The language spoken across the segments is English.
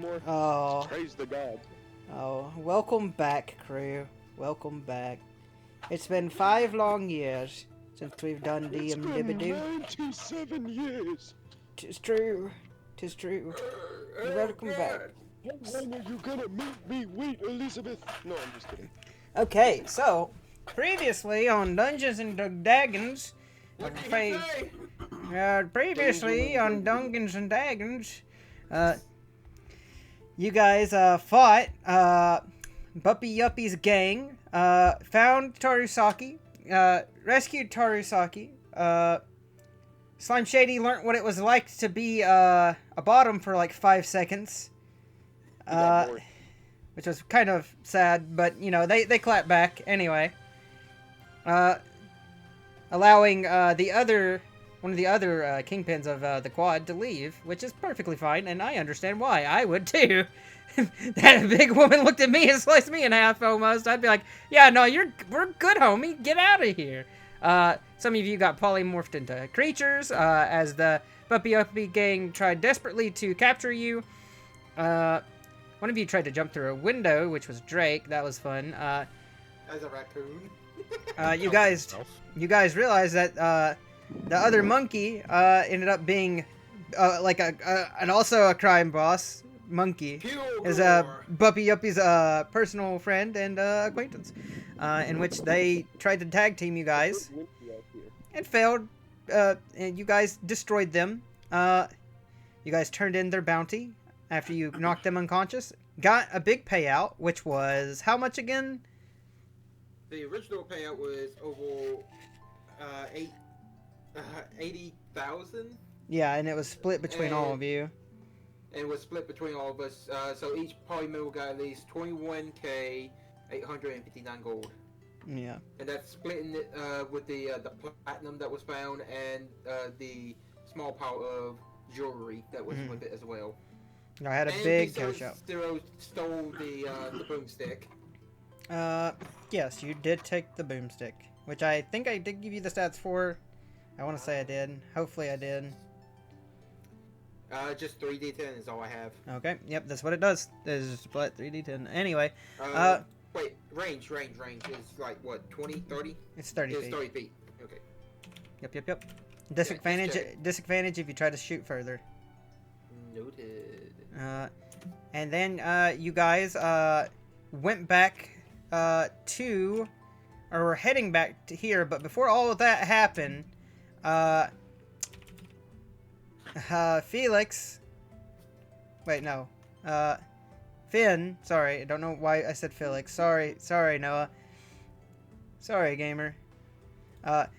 anymore. Oh. Praise the God. Oh, welcome back, crew. Welcome back. It's been 5 long years since we've done It's been DMDibidoo. 97 years. 'Tis true. 'Tis true. Welcome back. When are you gonna make me wait, Elizabeth? No, I'm just kidding. Okay, so previously on Dungeons and Dragons, previously on Dungeons and Dragons, you guys fought Buppy Yuppie's gang, found Tarusaki, rescued Tarusaki. Slime Shady learned what it was like to be a bottom for like 5 seconds. Which was kind of sad, but, you know, they clapped back anyway. Allowing one of the other kingpins of the quad to leave, which is perfectly fine, and I understand why. I would too. That big woman looked at me and sliced me in half almost. I'd be like, yeah, no, we're good, homie. Get out of here. Some of you got polymorphed into creatures, as the Buppy Uppy gang tried desperately to capture you. One of you tried to jump through a window, which was Drake. That was fun. As a raccoon. You guys realized that the other monkey ended up being and also a crime boss monkey. Is Buppy Yuppie's personal friend and acquaintance, in which they tried to tag team you guys and failed. And you guys destroyed them. You guys turned in their bounty after you knocked them unconscious. Got a big payout, which was how much again? The original payout was over 80,000. Yeah, and it was split between all of you. And it was split between all of us. So each polymill got at least 21k, 859 gold. Yeah. And that's splitting it with the platinum that was found and the small pile of jewelry that was with it as well. I had a big cash out. Zero stole the boomstick. Yes, you did take the boomstick, which I think I did give you the stats for. I want to say I did. Hopefully I did. Just 3d10 is all I have. Okay, yep, that's what it does. Is split 3d10. Anyway, wait, range is like what, 20, 30? It's 30 feet. It's 30 feet. Okay. Yep. Disadvantage if you try to shoot further. Noted. And then you guys went back to, or were heading back to here, but before all of that happened, Felix, wait, no, Finn, sorry, I don't know why I said Felix, sorry, Noah, sorry, gamer,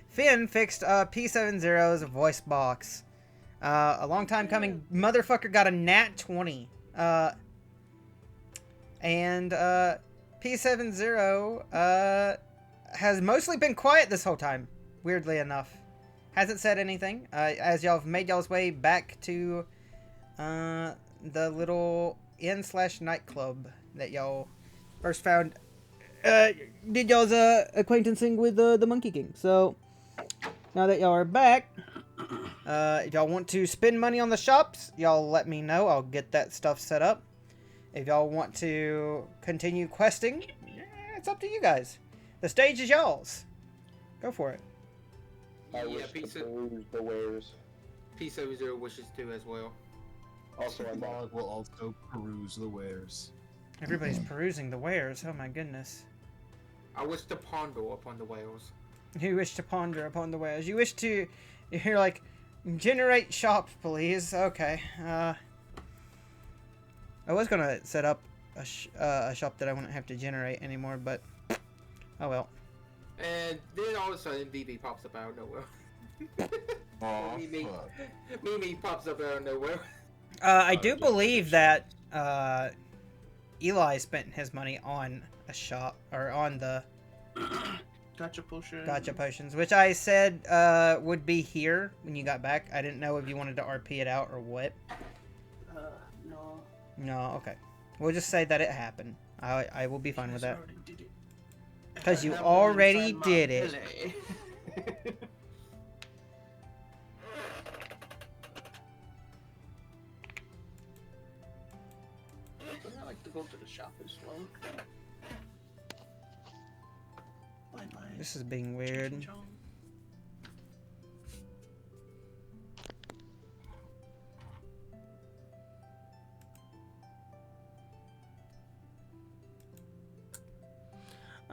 Finn fixed P70's voice box. A long time coming, motherfucker got a nat 20. And P70 has mostly been quiet this whole time, weirdly enough. Hasn't said anything, as y'all have made y'all's way back to the little inn/nightclub that y'all first found. Did y'all's acquaintancing with the Monkey King. So, now that y'all are back, if y'all want to spend money on the shops, y'all let me know. I'll get that stuff set up. If y'all want to continue questing, it's up to you guys. The stage is y'all's. Go for it. I wish to peruse the wares. P70 wishes to as well. Also, I'm Mog will also peruse the wares. Everybody's perusing the wares. Oh my goodness. I wish to ponder upon the whales. You wish to ponder upon the wares. You wish to... You're like, generate shop, please. Okay. I was gonna set up a shop that I wouldn't have to generate anymore, but... Oh well. And then all of a sudden, BB pops up out of nowhere. Oh, Mimi pops up out of nowhere. I do believe that Eli spent his money on a shop, or on the Gotcha potions, which I said would be here when you got back. I didn't know if you wanted to RP it out or what. No. No, okay. We'll just say that it happened. I will be fine with that. Because you already did it. I like to go to the shop as well. Bye bye. This is being weird. Ching-chong.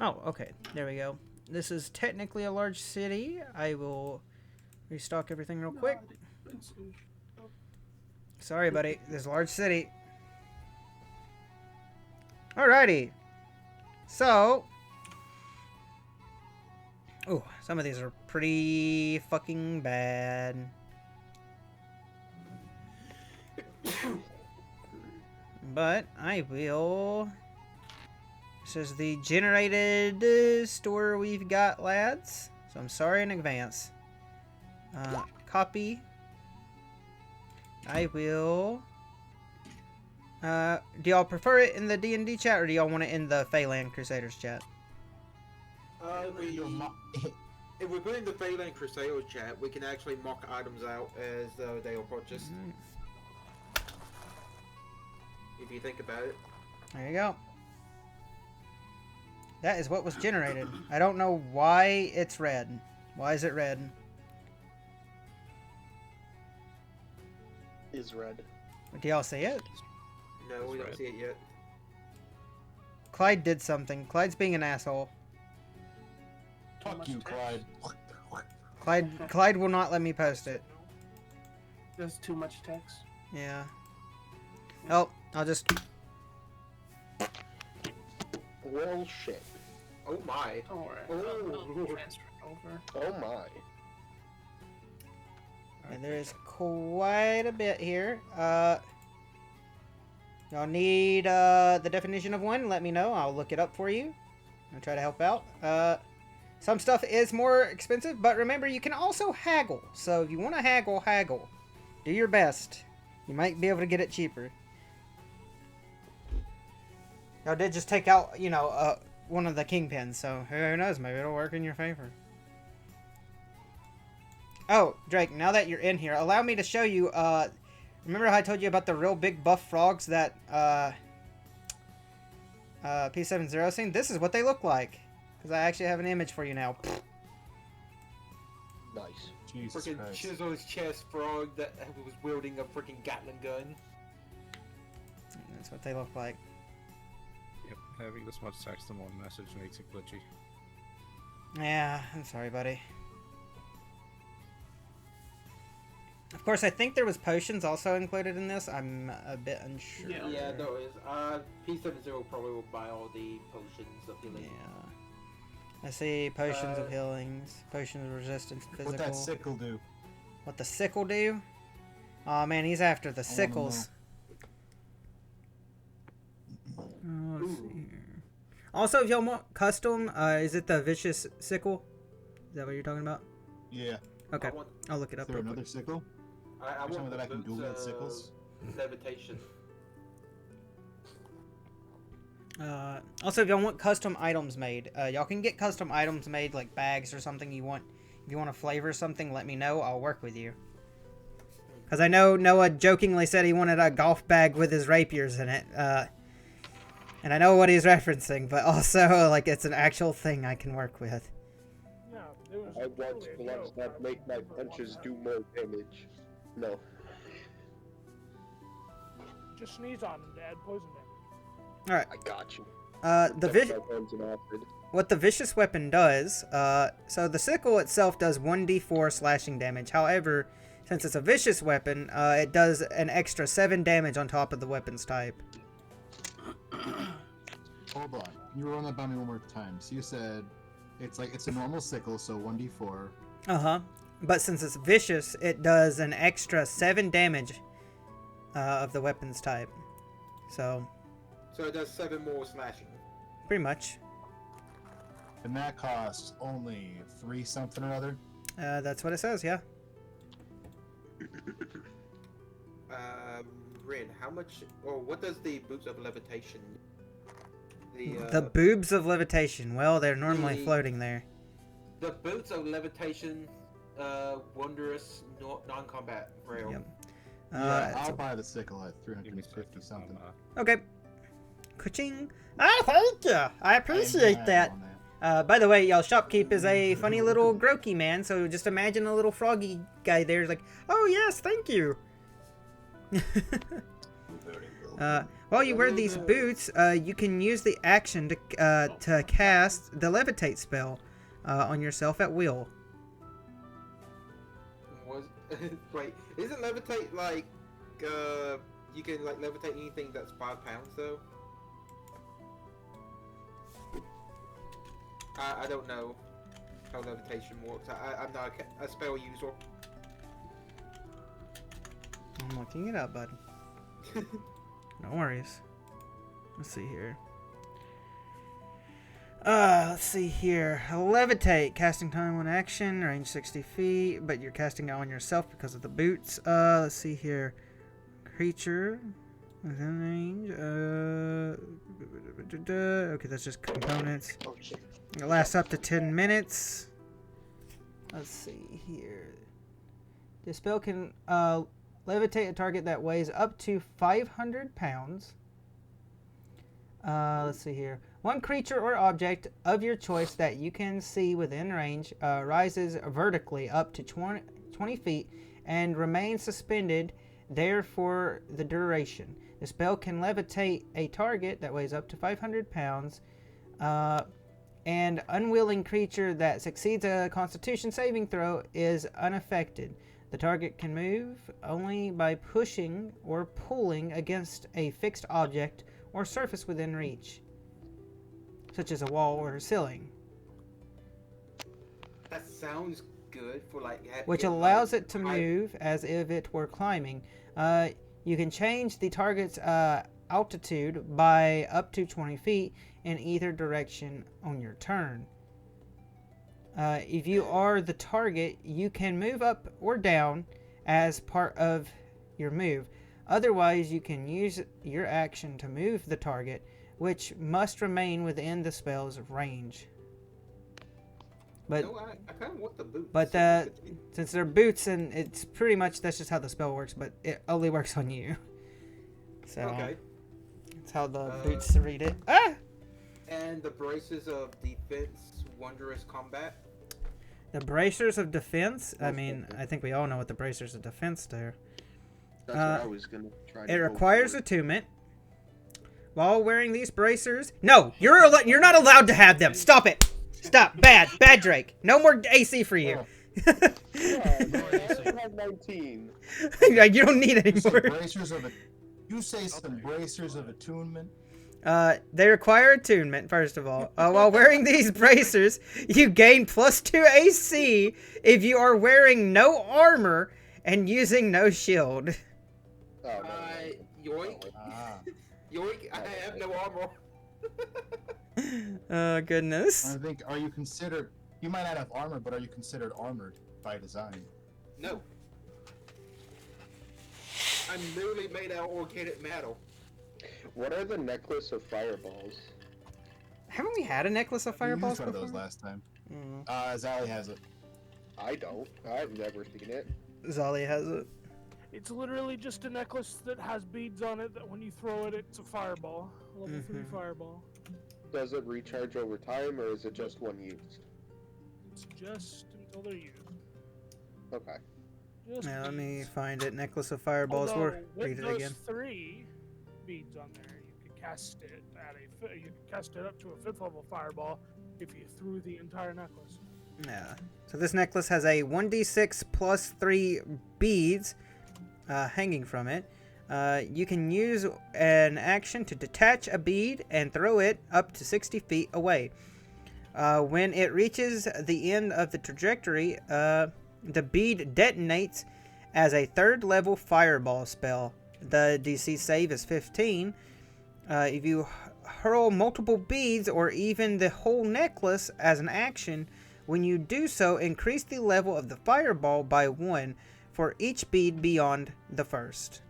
Oh, okay. There we go. This is technically a large city. I will restock everything real quick. Sorry, buddy. This is a large city. Alrighty. So. Oh, some of these are pretty fucking bad. But I will. This is the generated store we've got, lads. So I'm sorry in advance. Copy. I will. Do y'all prefer it in the D&D chat, or do y'all want it in the FaiLand Crusaders chat? If we're putting the FaiLand Crusaders chat, we can actually mock items out as they are purchased. If you think about it. There you go. That is what was generated. I don't know why it's red. Why is it red? Is red. Do y'all see it? No, we don't see it yet. Clyde did something. Clyde's being an asshole. Fuck you, Clyde. Clyde will not let me post it. There's too much text. Yeah. Oh, I'll just... Well, shit. Oh my. Don't worry. Oh. I'll transfer it over. Oh my. And there is quite a bit here. Y'all need the definition of one? Let me know. I'll look it up for you. I'll try to help out. Some stuff is more expensive, but remember, you can also haggle. So if you want to haggle, haggle. Do your best. You might be able to get it cheaper. Y'all did just take out, you know, one of the kingpins, so who knows? Maybe it'll work in your favor. Oh, Drake, now that you're in here, allow me to show you, remember how I told you about the real big buff frogs that, P70 seen? This is what they look like. Because I actually have an image for you now. Nice. Jesus Freaking Christ. chiseled chest frog that was wielding a freaking Gatling gun. That's what they look like. Yep, having this much text in one message makes it glitchy. Yeah, I'm sorry, buddy. Of course, I think there was potions also included in this. I'm a bit unsure. Yeah, there is. P70 probably will buy all the potions of healing. Yeah. I see potions of healings, potions of resistance, physical. What that sickle do? What the sickle do? Oh man, he's after the sickles. Let's see here. Also, if y'all want custom, is it the vicious sickle? Is that what you're talking about? Yeah. Okay, I'll look it Is up there real quick. another sickle? I You're telling want me that I can the Google boots, sickles? levitation. Also, if y'all want custom items made, y'all can get custom items made, like bags or something you want. If you want to flavor something, let me know. I'll work with you. Because I know Noah jokingly said he wanted a golf bag with his rapiers in it. And I know what he's referencing, but also, like, it's an actual thing I can work with. I want gloves that make my punches do more damage. No. Just sneeze on him, Dad. Poison him. Alright. I got you. What the vicious weapon does, so the sickle itself does 1d4 slashing damage. However, since it's a vicious weapon, it does an extra 7 damage on top of the weapon's type. Hold on. You run that by me one more time. So you said it's a normal sickle, so 1d4. Uh-huh. But since it's vicious, it does an extra 7 damage of the weapon's type. So it does 7 more slashing. pretty much. And that costs only 3 something or other? That's what it says, yeah. Rin, how much, or what does the boots of levitation? The boobs of levitation. Well, they're normally the- floating there. The boots of levitation, wondrous non-combat rail. Yep. Yeah, I'll buy the sickle at 350 something. Okay. Ka-ching. Ah, thank you. I appreciate that. By the way, y'all, Shopkeep is a funny little grokey man, so just imagine a little froggy guy there is like, oh yes, thank you. While you wear these boots, you can use the action to cast the levitate spell on yourself at will. Wait, isn't levitate like you can like levitate anything that's 5 pounds though? I don't know how levitation works. I'm not a spell user. I'm looking it up, bud. No worries. Let's see here. Let's see here. Levitate. Casting time on action. Range 60 feet. But you're casting it on yourself because of the boots. Let's see here. Creature. Within range. Okay, that's just components. It lasts up to 10 minutes. Let's see here. The spell can levitate a target that weighs up to 500 pounds. Let's see here. One creature or object of your choice that you can see within range rises vertically up to 20 feet and remains suspended there for the duration. The spell can levitate a target that weighs up to 500 pounds. And unwilling creature that succeeds a Constitution saving throw is unaffected. The target can move only by pushing or pulling against a fixed object or surface within reach, such as a wall or a ceiling. That sounds good for like. Which allows it to move as if it were climbing. You can change the target's altitude by up to 20 feet in either direction on your turn. If you are the target, you can move up or down as part of your move. Otherwise, you can use your action to move the target, which must remain within the spell's range. But no, I kind of want the boots. But since they're boots, and it's pretty much that's just how the spell works. But it only works on you. So okay. That's how the boots read it. Ah! And the braces of defense, wondrous combat. The bracers of defense. I mean, I think we all know what the bracers of defense do. That's what I was gonna try. It requires attunement. While wearing these bracers, no, you're not allowed to have them. Stop it. Stop. Bad Drake. No more AC for you. Yeah, I have 19. You don't need any more. You say some bracers of attunement. They require attunement, first of all. While wearing these bracers, you gain +2 AC if you are wearing no armor and using no shield. Oh, no. Yoink. Yoink, I have no armor. Oh, goodness. I think, are you considered... You might not have armor, but are you considered armored by design? No. I'm literally made out of organic metal. What are the necklace of fireballs? Haven't we had a necklace of fireballs We used one before? of those last time. Mm. Zally has it. I don't. I've never seen it. Zali has it. It's literally just a necklace that has beads on it that when you throw it, it's a fireball. Level 3 fireball. Does it recharge over time, or is it just one used? It's just until they're used. Okay. Just Yeah, let me beads. find it. Necklace of fireballs. Although, We'll read with it those again. 3 beads on there, you could cast it at you could cast it up to a 5th level fireball if you threw the entire necklace. Yeah. So this necklace has a 1d6 plus 3 beads hanging from it. You can use an action to detach a bead and throw it up to 60 feet away. When it reaches the end of the trajectory, the bead detonates as a 3rd level fireball spell. The DC save is 15. If you hurl multiple beads or even the whole necklace as an action, when you do so, increase the level of the fireball by 1 for each bead beyond the first.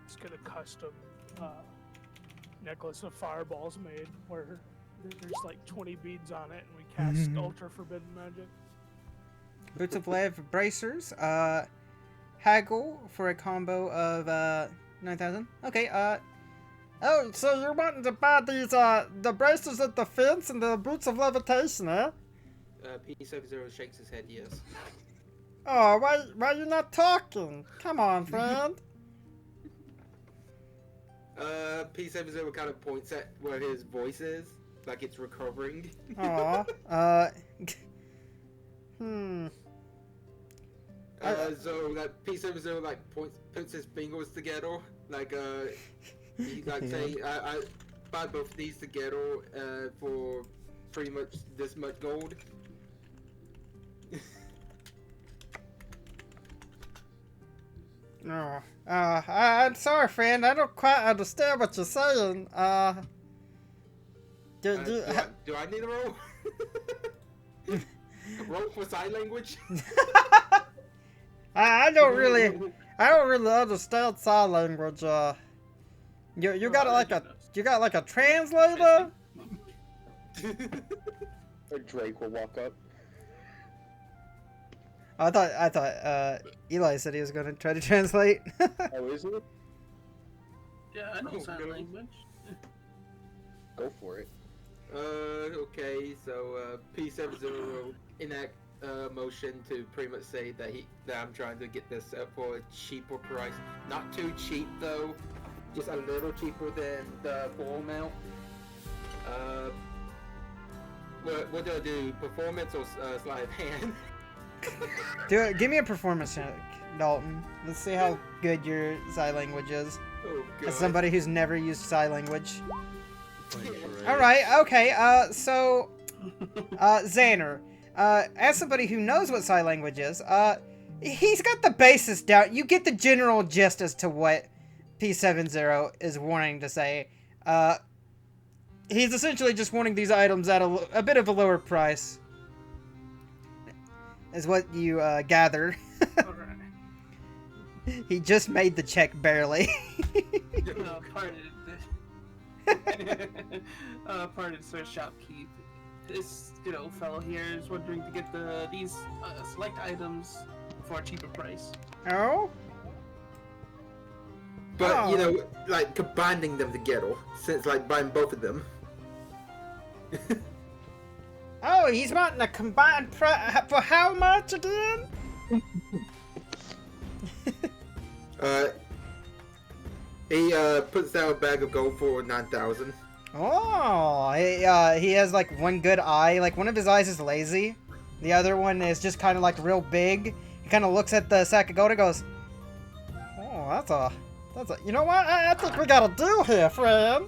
Let's get a custom necklace of fireballs made where there's like 20 beads on it and we cast ultra forbidden magic. Boots of Lev bracers. Haggle for a combo of 9,000. Okay, Oh, so you're wanting to buy these, the braces of defense and the boots of levitation, eh? P70 shakes his head, yes. Oh, why you not talking? Come on, friend. P70 kind of points at where his voice is, like it's recovering. Aw, So like P70 like puts his fingers together, like he like say I buy both of these together for pretty much this much gold. No. I'm sorry, friend. I don't quite understand what you're saying. Do I need a roll? Roll for sign language? I don't really understand sign language. You got like a translator? Or Drake will walk up. I thought Eli said he was going to try to translate. Oh, is it? Yeah, I know Oh, sign really? language. Go for it. Okay, so P70 enact motion to pretty much say that I'm trying to get this up for a cheaper price. Not too cheap though, just a little cheaper than the full amount. What do I do? Performance or sleight of hand? Give me a performance check, Dalton. Let's see how good your sign language is. Oh god. As somebody who's never used sign language. 23. Alright, okay, so Xander, as somebody who knows what sign language is, he's got the basis down. You get the general gist as to what P70 is wanting to say. He's essentially just wanting these items at a bit of a lower price. Is what you gather. Alright. He just made the check barely. Pardon, sir, shopkeep. This good old fellow here is wondering to get these select items for a cheaper price. Oh? But you know, like combining them together, since like buying both of them. Oh, he's wanting a combined for how much again? He puts down a bag of gold for 9,000. Oh, he has like one good eye. Like one of his eyes is lazy. The other one is just kind of like real big. He kind of looks at the sack of gold and goes, "Oh, that's a. You know what? I think we got a deal here, friend."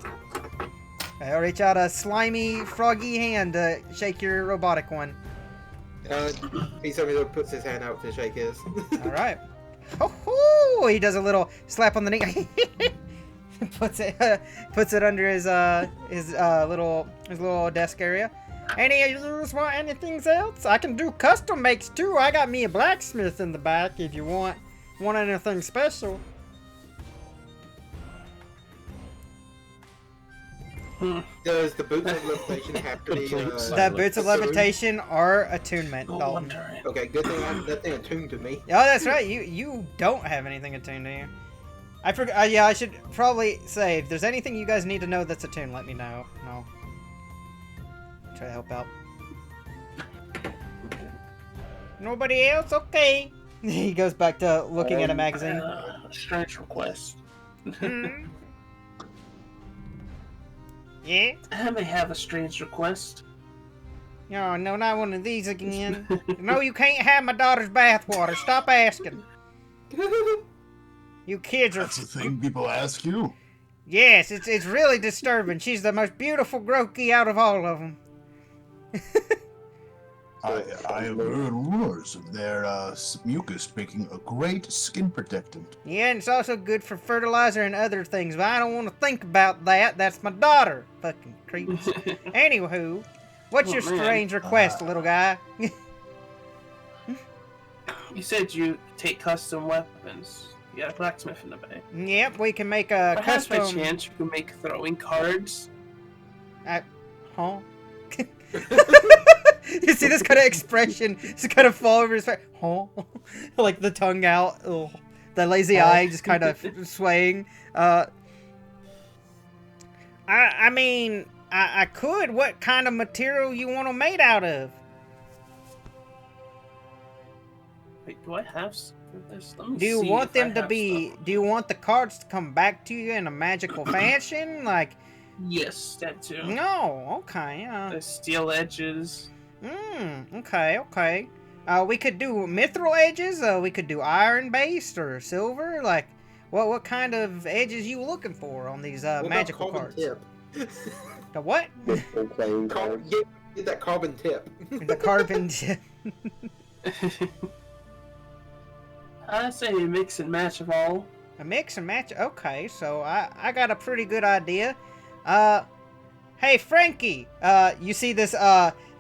I'll reach out a slimy, froggy hand to shake your robotic one. P70 puts his hand out to shake his. All right. Oh, he does a little slap on the knee. puts it under his little desk area. Any of you want anything else? I can do custom makes too. I got me a blacksmith in the back if you want anything special. Does the boots of levitation have to be? The boots of levitation are attunement, Oh, Dalton. Okay, good thing that thing attuned to me. Oh, that's right. You don't have anything attuned to you. I forgot. Yeah, I should probably say if there's anything you guys need to know that's attuned, let me know. No. Try to help out. Nobody else? Okay. He goes back to looking at a magazine. Strange request. Hmm? Yeah? I may have a strange request. Oh, no, not one of these again. No, you can't have my daughter's bathwater. Stop asking. You kids are... That's the thing people ask you. Yes, it's really disturbing. She's the most beautiful Groki out of all of them. I have heard rumors of their mucus making a great skin protectant. Yeah, and it's also good for fertilizer and other things, but I don't want to think about that. That's my daughter. Fucking creeps. Anywho, what's your strange request, little guy? You said you take custom weapons. You got a blacksmith in the bay. Yep, we can make a Perhaps by custom... chance you can make throwing cards. Huh? You see this kind of expression just kind of fall over his face. Huh? Like the tongue out. Ugh. The lazy eye just kind of swaying. I mean, I could. What kind of material you want them made out of? Wait, do I have this? Let me Do you see want if I them to have be? stuff. Do you want the cards to come back to you in a magical fashion? Like, Yes, that too. no, okay, The steel edges. okay. We could do mithril edges. We could do iron based or silver. Like, what kind of edges you looking for on these What magical about cards? carbon tip? The what? Mithril playing cards. Get that carbon tip. The carbon tip. I say a mix and match of all. A mix and match. Okay, so I got a pretty good idea. Hey Frankie, you see this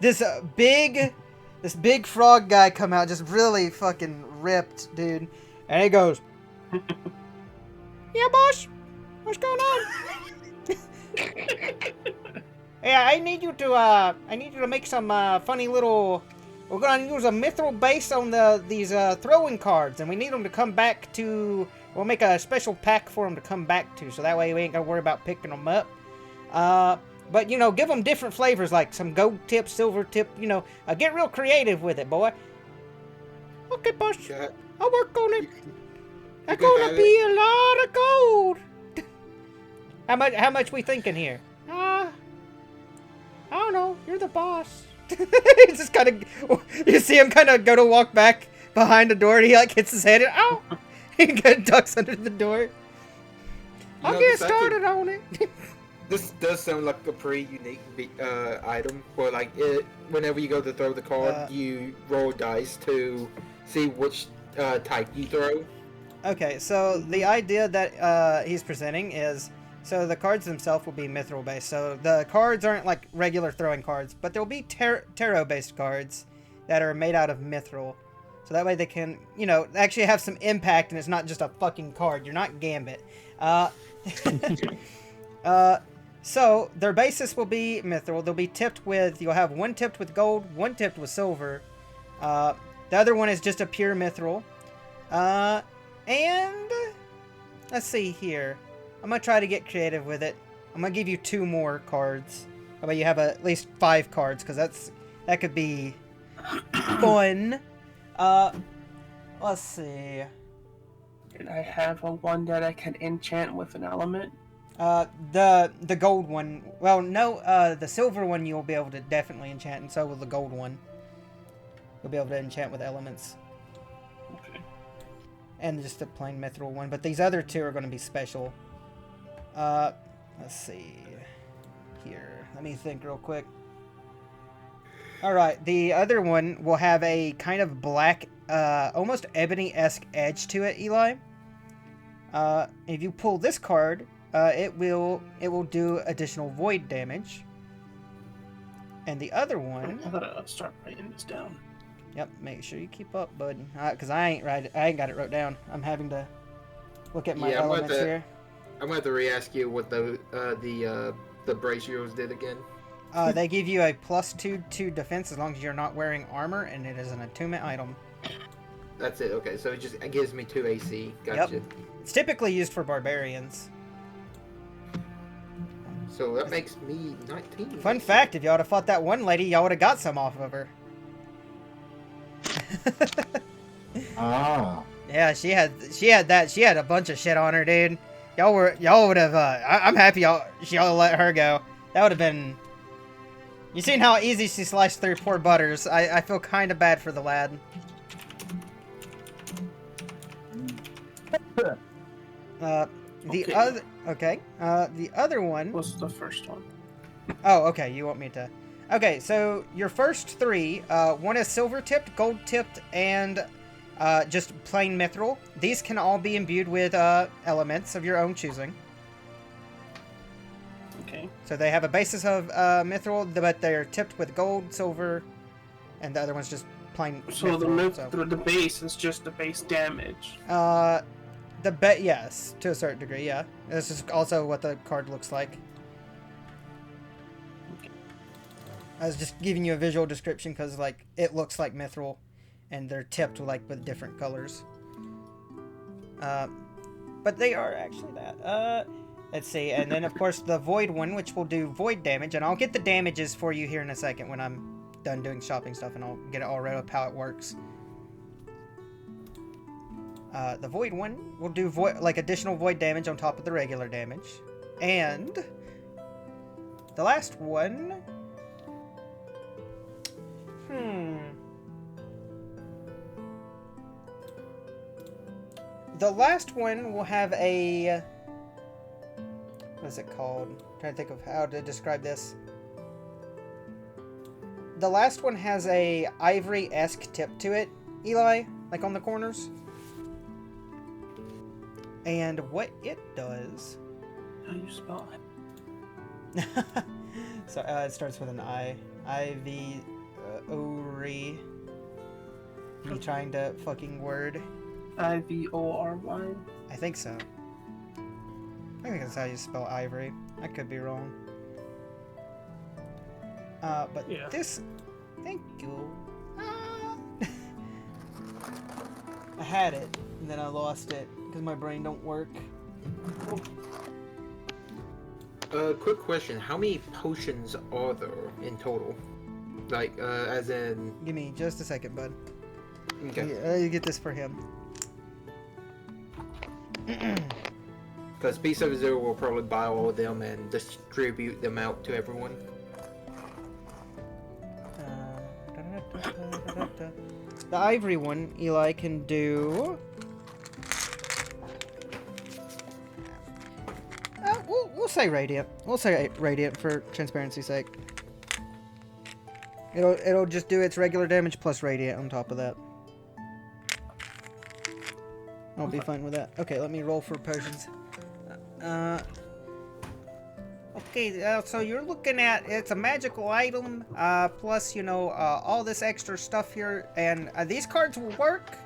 this big frog guy come out, just really fucking ripped, dude, and he goes, "Yeah, boss, what's going on?" Yeah, I need you to make some funny little. We're gonna use a mithril base on these throwing cards, and we need them to come back to. We'll make a special pack for them to come back to, so that way we ain't gonna worry about picking them up. But you know, give them different flavors, like some gold tip, silver tip. You know, get real creative with it, boy. Okay, boss. Yeah. I'll work on it. That's can gonna have be a lot of gold. How much we thinking here? I don't know. You're the boss. He's just kind of. You see him kind of go to walk back behind the door, and he like hits his head. And, ow! He kind of ducks under the door. I'll get this started on it. This does sound like a pretty unique item. Where like whenever you go to throw the card, you roll dice to see which type you throw. Okay, so the idea that he's presenting is, so the cards themselves will be mithril based. So the cards aren't like regular throwing cards, but there'll be tarot based cards that are made out of mithril. So that way they can, you know, actually have some impact, and it's not just a fucking card. You're not Gambit. So their basis will be mithril. They'll be tipped with, you'll have one tipped with gold, one tipped with silver. The other one is just a pure mithril. And let's see here. I'm going to try to get creative with it. I'm going to give you 2 more cards. That way you have at least 5 cards, because that could be fun. Let's see. And I have a one that I can enchant with an element. The gold one. Well, no, the silver one you'll be able to definitely enchant, and so will the gold one. You'll be able to enchant with elements. Okay. And just a plain mithril one, but these other 2 are going to be special. Let's see. Here, let me think real quick. Alright, the other one will have a kind of black, almost ebony-esque edge to it, Eli. If you pull this card, it will do additional void damage. And the other one... I gotta start writing this down. Yep, make sure you keep up, bud. Because I ain't got it wrote down. I'm having to look at my elements here. I'm gonna have to re-ask you what the braziers did again. They give you a +2 to defense as long as you're not wearing armor, and it is an attunement item. That's it. Okay, so it gives me 2 AC. Gotcha. Yep. It's typically used for barbarians. So that makes me 19. Fun fact: if y'all would have fought that one lady, y'all would have got some off of her. Ah. Yeah, she had that. She had a bunch of shit on her, dude. Y'all would have. I'm happy y'all let her go. That would have been. You seen how easy she sliced through poor Butters? I feel kind of bad for the lad. The other one. What's the first one? Oh, okay. You want me to? Okay, so your first 3, one is silver tipped, gold tipped, and just plain mithril. These can all be imbued with elements of your own choosing. Okay. So they have a basis of mithril, but they're tipped with gold, silver, and the other one's just plain So mithril. the base is just the base damage. Yes, to a certain degree, yeah. This is also what the card looks like. I was just giving you a visual description because, like, it looks like mithril, and they're tipped with different colors. But they are actually that. Let's see, and then of course the void one, which will do void damage, and I'll get the damages for you here in a second when I'm done doing shopping stuff, and I'll get it all read up how it works. The void one will do additional void damage on top of the regular damage, and the last one. The last one will have a... What is it called? I'm trying to think of how to describe this. The last one has a ivory-esque tip to it, Eli, like on the corners. And what it does... How do you spell it? So it starts with an I. I-V... O-R-Y. Me trying to fucking word. I-V-O-R-Y. I think so. I think that's how you spell ivory. I could be wrong. But Yeah. this... Thank you. I had it, and then I lost it, because my brain don't work. Quick question. How many potions are there in total? Like, as in... Give me just a second, bud. Okay. You get this for him. Because P70 will probably buy all of them and distribute them out to everyone. The ivory one, Eli can do... we'll say radiant. We'll say radiant for transparency's sake. It'll just do its regular damage plus radiant on top of that. I'll be fine with that. Okay, let me roll for potions. Okay, so you're looking at, it's a magical item, plus, you know, all this extra stuff here, and these cards will work.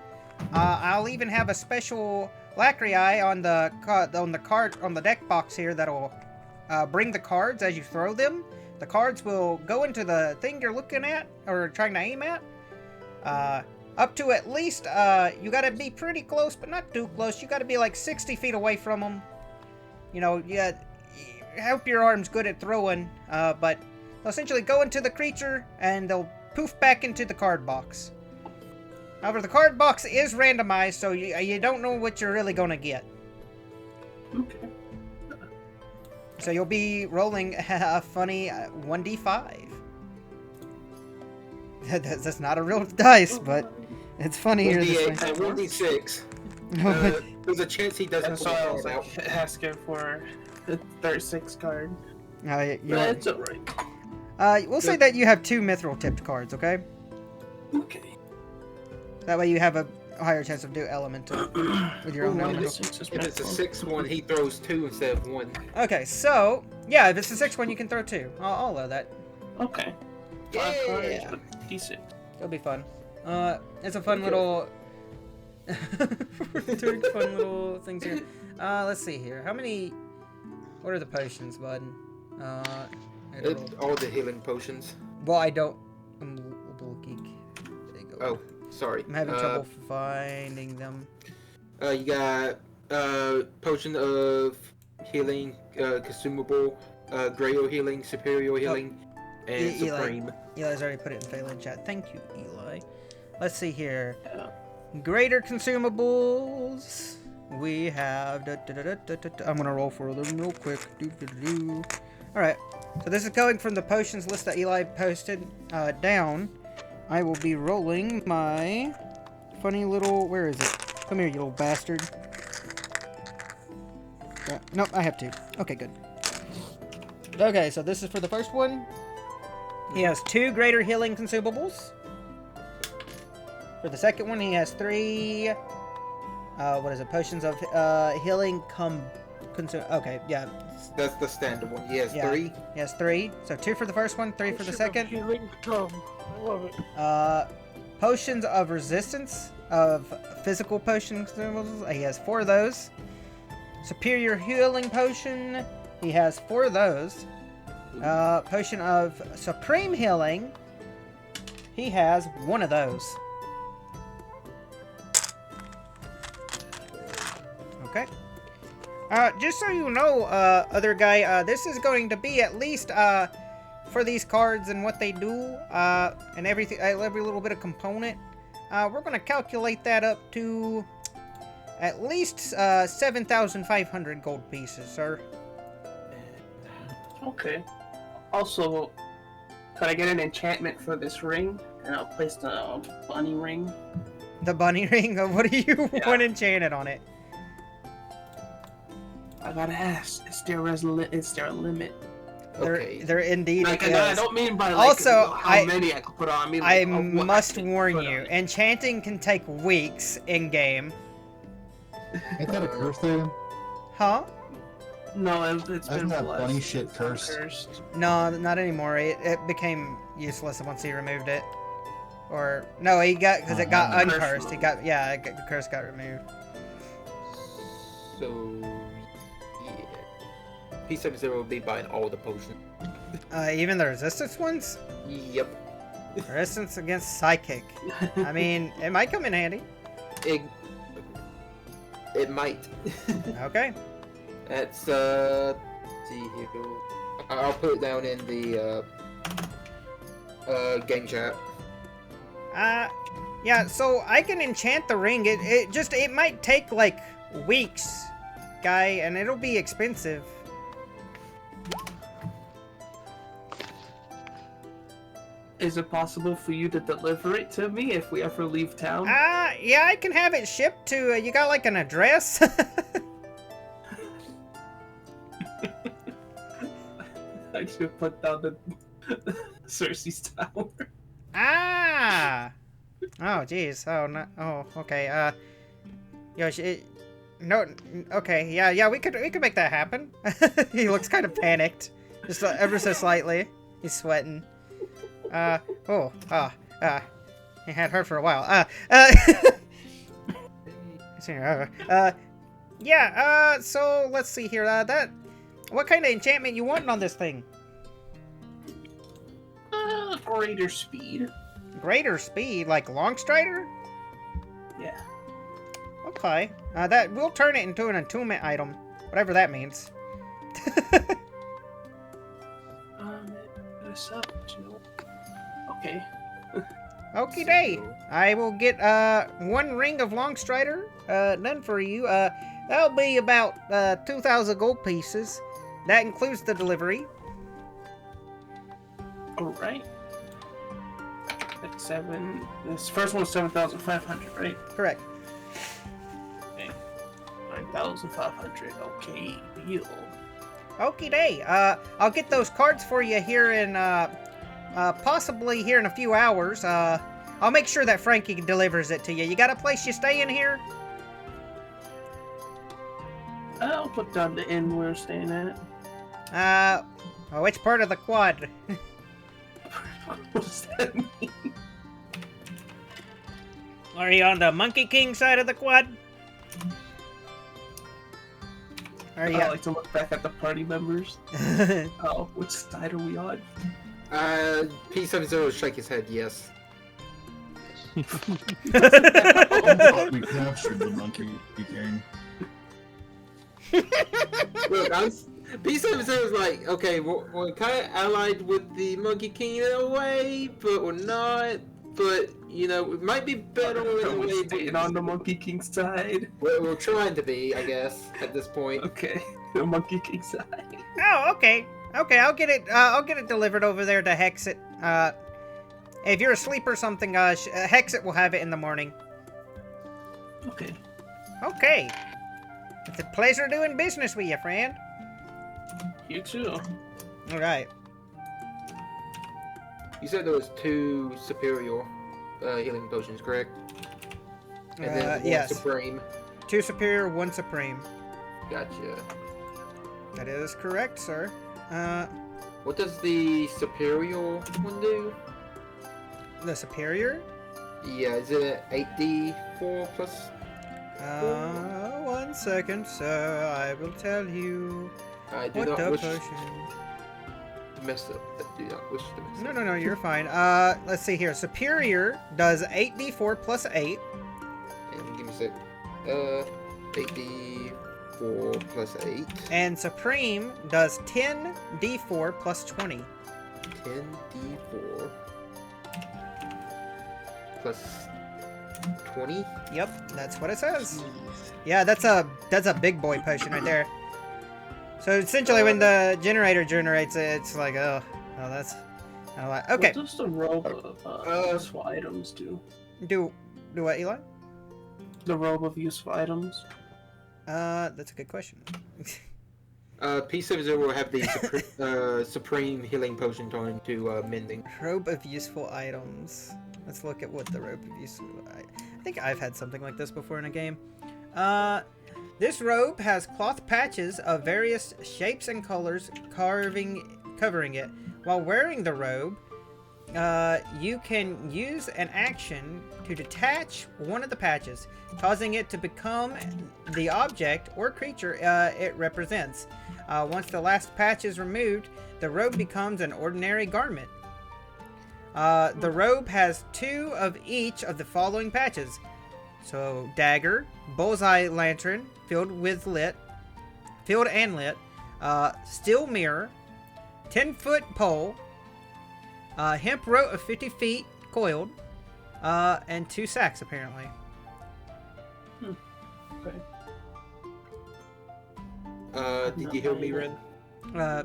I'll even have a special lacquer eye on the deck box here that'll bring the cards as you throw them. The cards will go into the thing you're looking at, or trying to aim at. Up to at least, you gotta be pretty close, but not too close. You gotta be like 60 feet away from them. You know, yeah, hope your arm's good at throwing, but they'll essentially go into the creature, and they'll poof back into the card box. However, the card box is randomized, so you don't know what you're really gonna get. Okay. So you'll be rolling a funny 1d5. That's not a real dice, but it's funny here. 1d8 and 1d6. There's a chance he doesn't That's pull why I the was card out. like asking for the 36 card. But That's alright. we'll say that you have 2 mithril tipped cards, okay? Okay. That way you have a higher chance of do elemental with your own One elemental. to 6 is If it's a maximum. 6-1, he throws 2 instead of 1. Okay, so yeah, if it's a 6 one, you can throw 2. I'll allow that. Okay. 5 Yeah. cards, D6. It'll be fun. It's a fun little. We're doing fun little things here. Let's see here. How many? What are the potions, bud? I don't know. All the healing potions. Well, I don't. I'm a little geek. There you go. Oh, sorry. I'm having trouble finding them. You got potion of healing, consumable, Grail healing, superior healing, and Eli. supreme. Eli's already put it in FaiLand chat. Thank you, Eli. Let's see here. Yeah. Greater consumables. We have. I'm gonna roll for them real quick. All right. So this is going from the potions list that Eli posted down. I will be rolling my funny little. Where is it? Come here, you little bastard. Nope, I have 2. Okay, good. Okay, so this is for the first one. He has 2 greater healing consumables. For the second one, he has 3. What is it? Potions of healing Okay, yeah. That's the standard one. He has Yeah. 3. He has 3. So 2 for the first one, 3 for the second. Healing come. I love it. Potions of resistance of physical potion consumables. He has 4 of those. Superior healing potion. He has 4 of those. Potion of supreme healing. He has 1 of those. Okay. Just so you know, other guy, this is going to be at least, for these cards and what they do, and everything, every little bit of component, we're gonna calculate that up to at least, 7,500 gold pieces, sir. Okay. Also, could I get an enchantment for this ring? And I'll place the bunny ring. The bunny ring? What do you want enchanted on it? I gotta ask, is there a limit? Okay. There indeed Like, is. and I don't mean by like Also, how many I could put on. I mean, like, I of what must I can warn put you, on it. enchanting can take weeks in-game. Ain't that a curse item? Huh? No, it's Isn't been that blessed. bunny shit It's not cursed? No, not anymore. It became useless once he removed it. Or, no, he got, because it got Uh-huh. uncursed. It got, yeah, the curse got removed. So, yeah. P70 will be buying all the potions. Even the resistance ones? Yep. Resistance against psychic. I mean, it might come in handy. It might. Okay. That's, let's see here. I'll put it down in the, game chat. Yeah, so I can enchant the ring. It might take, like, weeks, guy, and it'll be expensive. Is it possible for you to deliver it to me if we ever leave town? Yeah, I can have it shipped to, you got, like, an address? I should put down the Cersei's tower. Ah! Oh, jeez. Oh, no. Oh, okay. No, okay. Yeah, we could make that happen. He looks kind of panicked. Just ever so slightly. He's sweating. He had her for a while. So let's see here. What kind of enchantment you wanting on this thing? Greater speed. Greater speed, like Longstrider? Yeah. Okay. That we'll turn it into an attunement item, whatever that means. Okay. Okie day. I will get one ring of Longstrider done for you. That'll be about 2,000 gold pieces. That includes the delivery. Alright. That's 7. This first one's 7,500, right? Correct. Okay. 9,500. Okay, deal. Okie day. I'll get those cards for you here in possibly here in a few hours. I'll make sure that Frankie delivers it to you. You got a place you stay in here? I'll put down the inn we're staying at. Which part of the quad? What does that mean? Are you on the Monkey King side of the quad? Are you? I like to look back at the party members. Oh, which side are we on? P70 will shake his head, yes. I thought we captured the monkey king. Look, P70 was like, okay, we're kind of allied with the Monkey King in a way, but we're not. But, you know, it might be better in a way. We're staying on the Monkey King side. We're trying to be, I guess, at this point. Okay, the Monkey King side. Oh, okay. Okay, I'll get it delivered over there to Hexit. If you're asleep or something, Hexit will have it in the morning. Okay. Okay. It's a pleasure doing business with you, friend. You too. Alright. You said there was 2 superior healing potions, correct? And then one yes. supreme. 2 superior, 1 supreme. Gotcha. That is correct, sir. What does the superior one do? The superior? Yeah, is it 8d4 plus? 1 second, sir. I will tell you. I do What not the wish potion? to mess up. I do not wish to mess up. No, you're fine. Let's see here. Superior does 8d4 plus 8. And give me a sec. 8d4 D4 plus 8. And Supreme does 10d4 plus 20. 10d4 plus 20. Yep, that's what it says. Yeah, that's a big boy potion right there. So essentially, when the generator generates it, it's like, oh, that's. Okay. What does the robe of useful items do? Do what, Eli? The robe of useful items. That's a good question. P70 will have the Supreme Healing Potion turned to Mending. Robe of useful items. Let's look at what the robe of useful. I think I've had something like this before in a game. This robe has cloth patches of various shapes and colors covering it. While wearing the robe, you can use an action to detach one of the patches, causing it to become the object or creature it represents. Once the last patch is removed, the robe becomes an ordinary garment. The robe has 2 of each of the following patches. So, dagger, bullseye lantern, filled and lit, steel mirror, 10-foot pole, hemp rope of 50 feet coiled, and 2 sacks apparently. Okay. Did you hear me, Ren?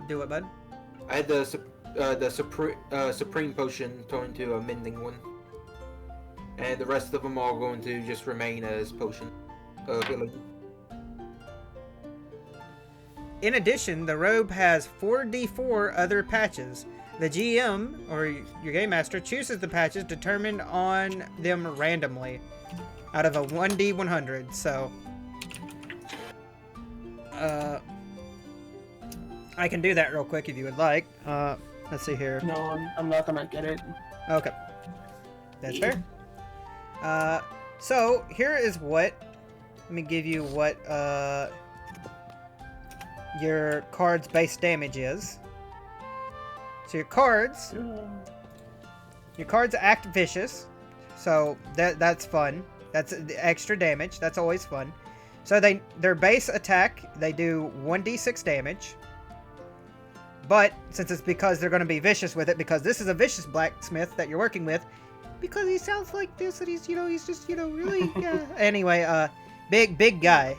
Do what, bud? I had the Supreme Potion turned to a Mending one. And the rest of them are going to just remain as potion healing. In addition, the robe has 4d4 other patches. The GM, or your Game Master, chooses the patches determined on them randomly out of a 1d100, so... I can do that real quick if you would like. Let's see here. No, I'm not gonna get it. Okay. That's fair. So, here is what... Let me give you what, your card's base damage is. So your cards act vicious, so that's fun. That's extra damage. That's always fun. So their base attack, they do 1d6 damage. But since it's because they're going to be vicious with it, because this is a vicious blacksmith that you're working with, because he sounds like this, and he's just really anyway, big guy,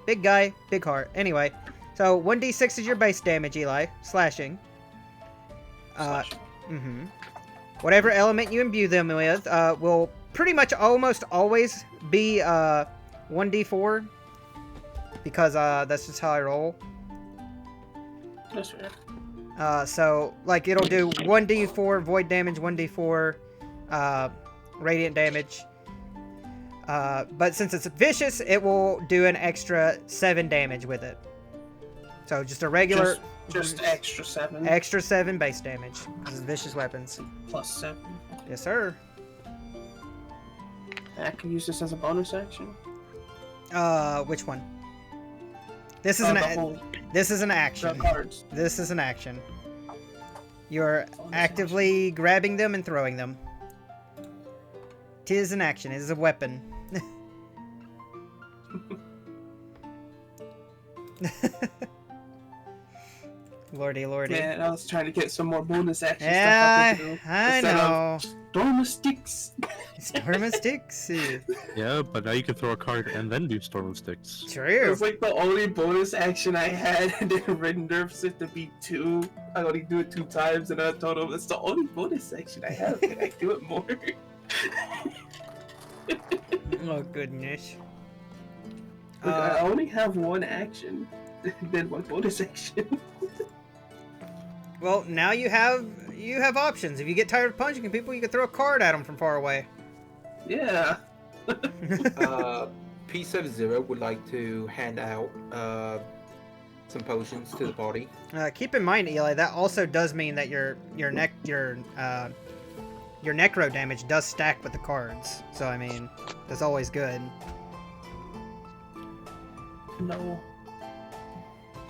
big heart. Anyway, so 1d6 is your base damage, Eli, slashing. Whatever element you imbue them with will pretty much almost always be 1d4 because that's just how I roll. That's fair. So like it'll do 1d4 void damage, 1d4 radiant damage. But since it's vicious, it will do an extra 7 damage with it. So just a regular... Just extra 7. Extra 7 base damage. This is vicious weapons. Plus 7. Yes, sir. I can use this as a bonus action. Which one? This is this is an action. The cards. This is an action. You're actively grabbing them and throwing them. Tis an action. It is a weapon. Lordy. Yeah, I was trying to get some more bonus action Yeah, stuff I could do. I know. Storm of Sticks. Storm of Sticks. Yeah, but now you can throw a card and then do Storm of Sticks. It True. was like the only bonus action I had, and then Red nerfs it to be 2. I only do it 2 times, and I told him it's the only bonus action I have. Can I do it more? Oh goodness. Look, I only have 1 action, then 1 bonus action. Well, now you have options. If you get tired of punching people, you can throw a card at them from far away. Yeah. P70 would like to hand out some potions to the party. Keep in mind, Eli, that also does mean that your necro damage does stack with the cards. So I mean, that's always good. No.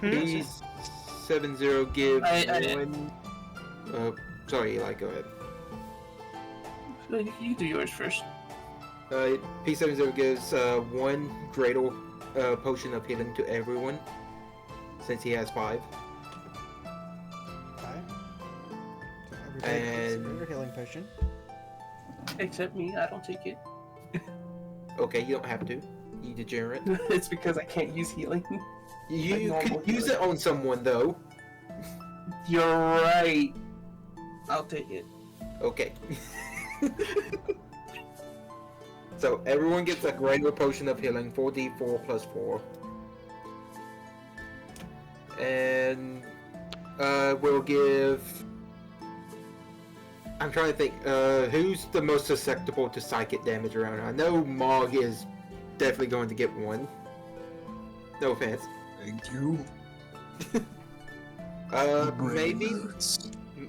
P70 gives one. Sorry, Eli, go ahead. No, you do yours first. P70 gives 1 dreidel potion of healing to everyone, since he has 5. Okay. So everybody gets And- a healing potion. Except me, I don't take it. Okay, you don't have to. You degenerate. It's because I can't use healing. You Like could normal use it healing. on someone though. You're right. I'll take it. Okay. So everyone gets a greater potion of healing, 4d4 plus 4. And we'll give. I'm trying to think. Who's the most susceptible to psychic damage around? I know Mog is definitely going to get 1. No offense. Thank you. Maybe.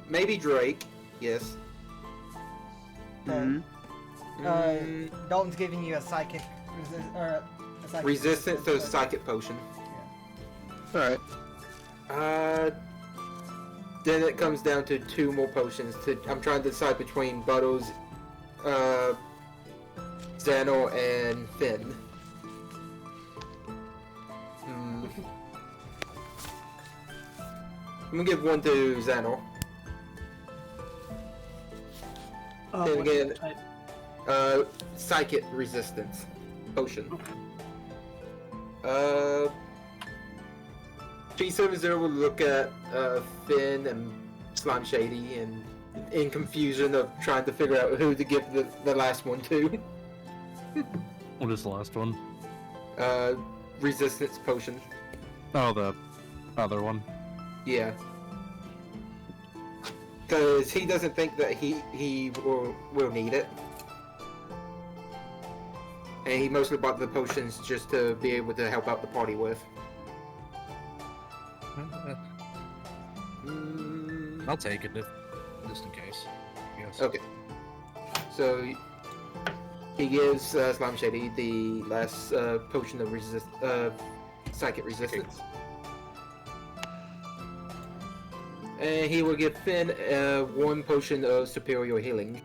Maybe Drake. Yes. Okay. Mm, Dalton's giving you a psychic, or a psychic resistance to psychic potion. Alright. Then it comes down to 2 more potions. I'm trying to decide between Buttles, Xanor, and Finn. I'm gonna give 1 to Xanor. Oh, Then what's again- the type? Psychic resistance potion. P70 will look at Finn and Slime Shady and in confusion of trying to figure out who to give the last one to. What is the last one? Resistance potion. Oh, the other one. Yeah. Because he doesn't think that he will need it. And he mostly bought the potions just to be able to help out the party with. I'll take it, just in case. Yes. Okay. So he gives Slime Shady the last potion of psychic resistance. And he will give Finn 1 potion of superior healing.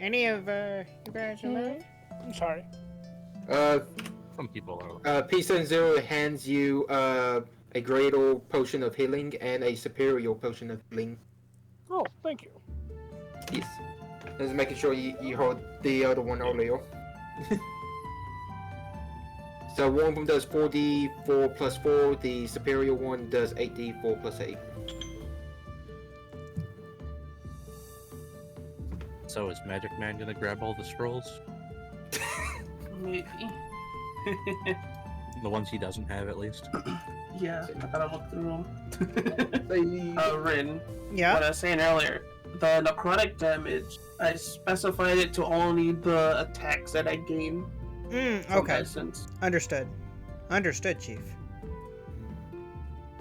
Any of you guys alive? I'm sorry. Some people are. P70 hands you a greater potion of healing and a superior potion of healing. Oh, thank you. Yes. Just making sure you hold the other one earlier. So one of them does 4d4 plus 4, the superior one does 8d4 plus 8. So is Magic Man gonna grab all the scrolls? Maybe. The ones he doesn't have, at least. Yeah, I gotta look through them. They- Rin, Yeah. what I was saying earlier, the necrotic damage, I specified it to only the attacks that I gain from Okay. Essence. Understood. Understood, Chief.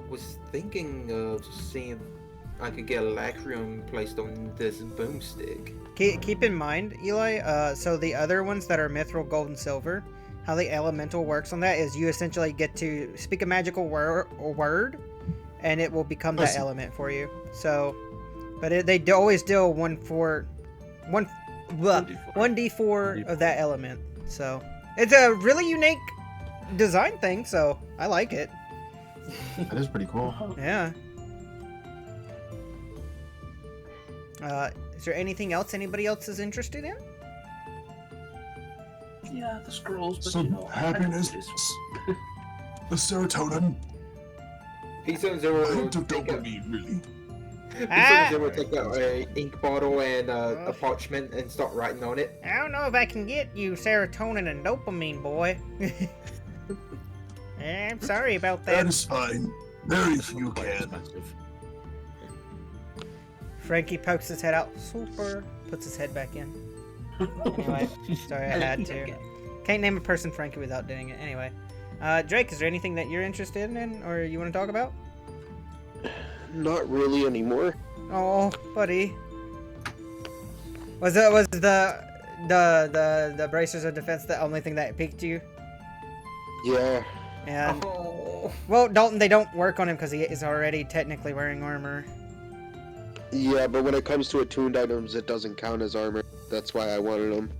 was thinking of seeing if I could get a lacrium placed on this boomstick. Keep in mind, Eli, so the other ones that are mithril, gold, and silver, how the elemental works on that is you essentially get to speak a magical word, and it will become that Listen. element for you. So, but they always deal 1d4 of that element. So, it's a really unique design thing, so I like it. That is pretty cool. Yeah. Is there anything else anybody else is interested in? Yeah, the scrolls, but Some you know, happiness. The serotonin. P70 A will hint of take out, dopamine, really. P70 will take out a ink bottle and a parchment and start writing on it. I don't know if I can get you serotonin and dopamine, boy. I'm sorry about That that. is fine. Very few Quite can. expensive. Frankie pokes his head out. Super. Puts his head back in. Anyway, sorry I had to. Can't name a person Frankie without doing it. Anyway, Drake, is there anything that you're interested in or you want to talk about? Not really anymore. Oh, buddy. Was the bracers of defense the only thing that piqued you? Yeah. And Oh. well, Dalton, they don't work on him because he is already technically wearing armor. Yeah, but when it comes to attuned items, it doesn't count as armor. That's why I wanted them.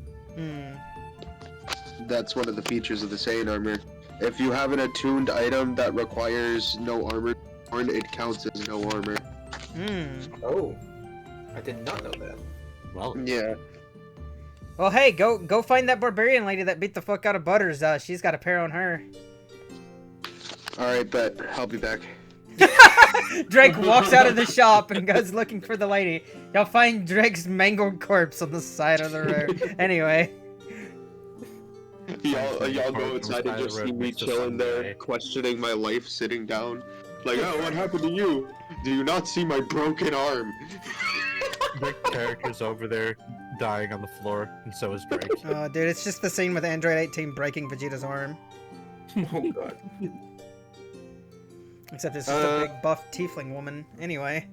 That's one of the features of the Saiyan armor. If you have an attuned item that requires no armor, it counts as no armor. Oh, I did not know that. Well, Yeah. Well, hey, go find that barbarian lady that beat the fuck out of Butters. She's got a pair on her. Alright, bet. I'll be back. Drake walks out of the shop and goes looking for the lady. Y'all find Drake's mangled corpse on the side of the road. Anyway. Y'all go inside and just see me chilling there, questioning my life, sitting down. Like, oh, what happened to you? Do you not see my broken arm? the character's over there dying on the floor, and so is Drake. Oh, dude, it's just the scene with Android 18 breaking Vegeta's arm. Oh god. Except it's just a big buff tiefling woman. Anyway.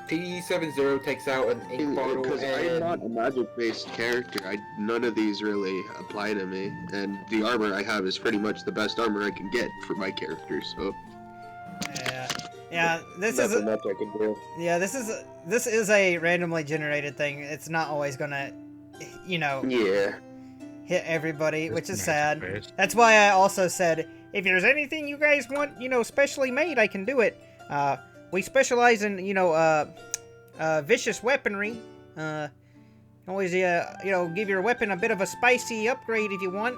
P70 takes out an ink bottle Because and... I'm not a magic-based character. None of these really apply to me, and the armor I have is pretty much the best armor I can get for my character. So Yeah, this nothing much I can do. Yeah, this is a randomly generated thing. It's not always gonna, you know, hit everybody, which is sad. Based. That's why I also said, if there's anything you guys want, you know, specially made, I can do it. We specialize in, you know, vicious weaponry. Always, you know, give your weapon a bit of a spicy upgrade if you want.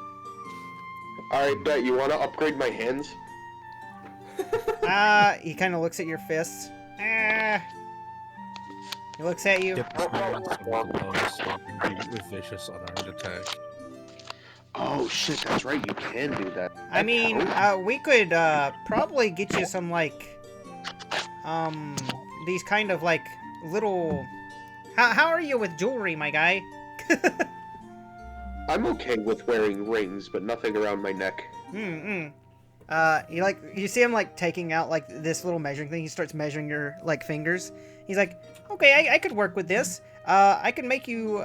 Alright, bet. You want to upgrade my hands? He kind of looks at your fists. He looks at you. Get the hands of the bonus so you can beat with vicious unarmed attack. Oh shit, that's right. You can do that. I mean, we could probably get you some like, these kind of like little. How are you with jewelry, my guy? I'm okay with wearing rings, but nothing around my neck. You see him like taking out like this little measuring thing. He starts measuring your like fingers. He's like, okay, I could work with this. I can make you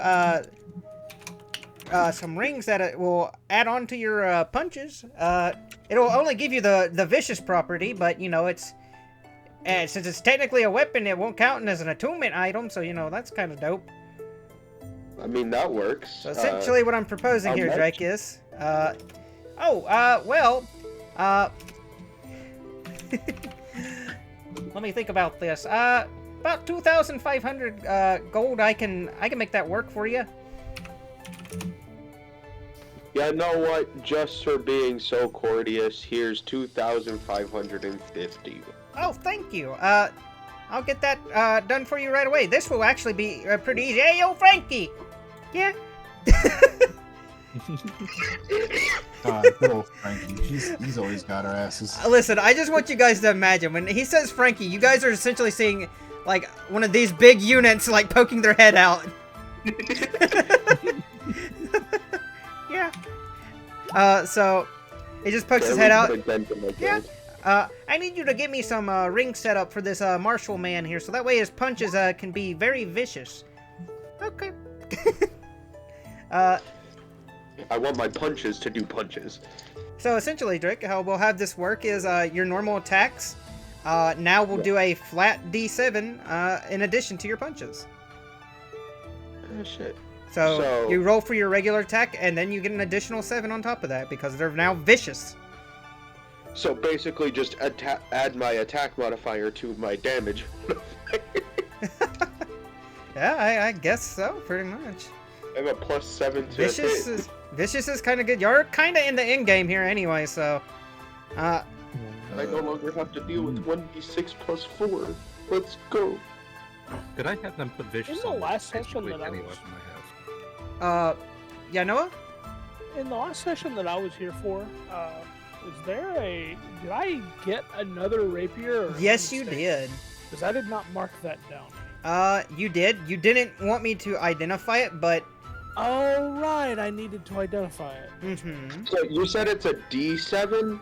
some rings that will add on to your punches. It'll only give you the vicious property, but you know it's since it's technically a weapon, it won't count as an attunement item. So you know that's kind of dope. I mean that works. So essentially, what I'm proposing here, Drake, is let me think about this. About 2,500 gold. I can make that work for you. Yeah, know what? Just for being so courteous, here's 2,550. Oh, thank you. I'll get that done for you right away. This will actually be pretty easy. Hey, yo, Frankie. Yeah. Good old Frankie. He's always got our asses. Listen, I just want you guys to imagine when he says Frankie, you guys are essentially seeing like one of these big units like poking their head out. Yeah. So he just pokes his head out. Yeah. I need you to give me some rings set up for this martial man here, so that way his punches can be very vicious. Okay. I want my punches to do punches. So essentially, Drake, how we'll have this work is your normal attacks. Now we'll do a flat D7 in addition to your punches. Oh shit. So you roll for your regular attack, and then you get an additional 7 on top of that because they're now vicious. So basically, just add my attack modifier to my damage. Yeah, I guess so, pretty much. I have a +7 to hit. Vicious is kind of good. You're kind of in the end game here anyway, so. I no longer have to deal with 1d6 + 4. Let's go. Could I have them put vicious In the on last session basically that I any was- weapon I have? Yeah, Noah? In the last session that I was here for, did I get another rapier? Or Yes, you did. Because I did not mark that down. You did. You didn't want me to identify it, but. Oh, right, I needed to identify it. Mm-hmm. So you said it's a D7?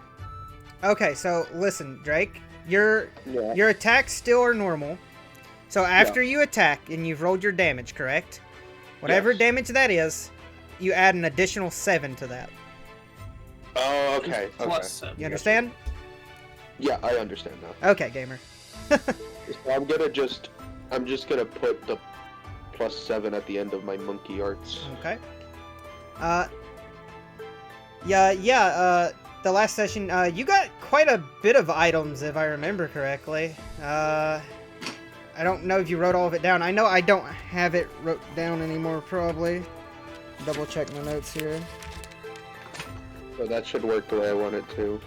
Okay, so listen, Drake. Your attacks still are normal. So after you attack and you've rolled your damage, correct? Whatever damage that is, you add an additional 7 to that. Oh, okay. Plus 7. You understand? Yeah, I understand now. Okay, gamer. So I'm just gonna put the +7 at the end of my monkey arts. Okay. The last session, you got quite a bit of items, if I remember correctly. I don't know if you wrote all of it down. I know I don't have it wrote down anymore, probably. Double check my notes here. So that should work the way I want it to.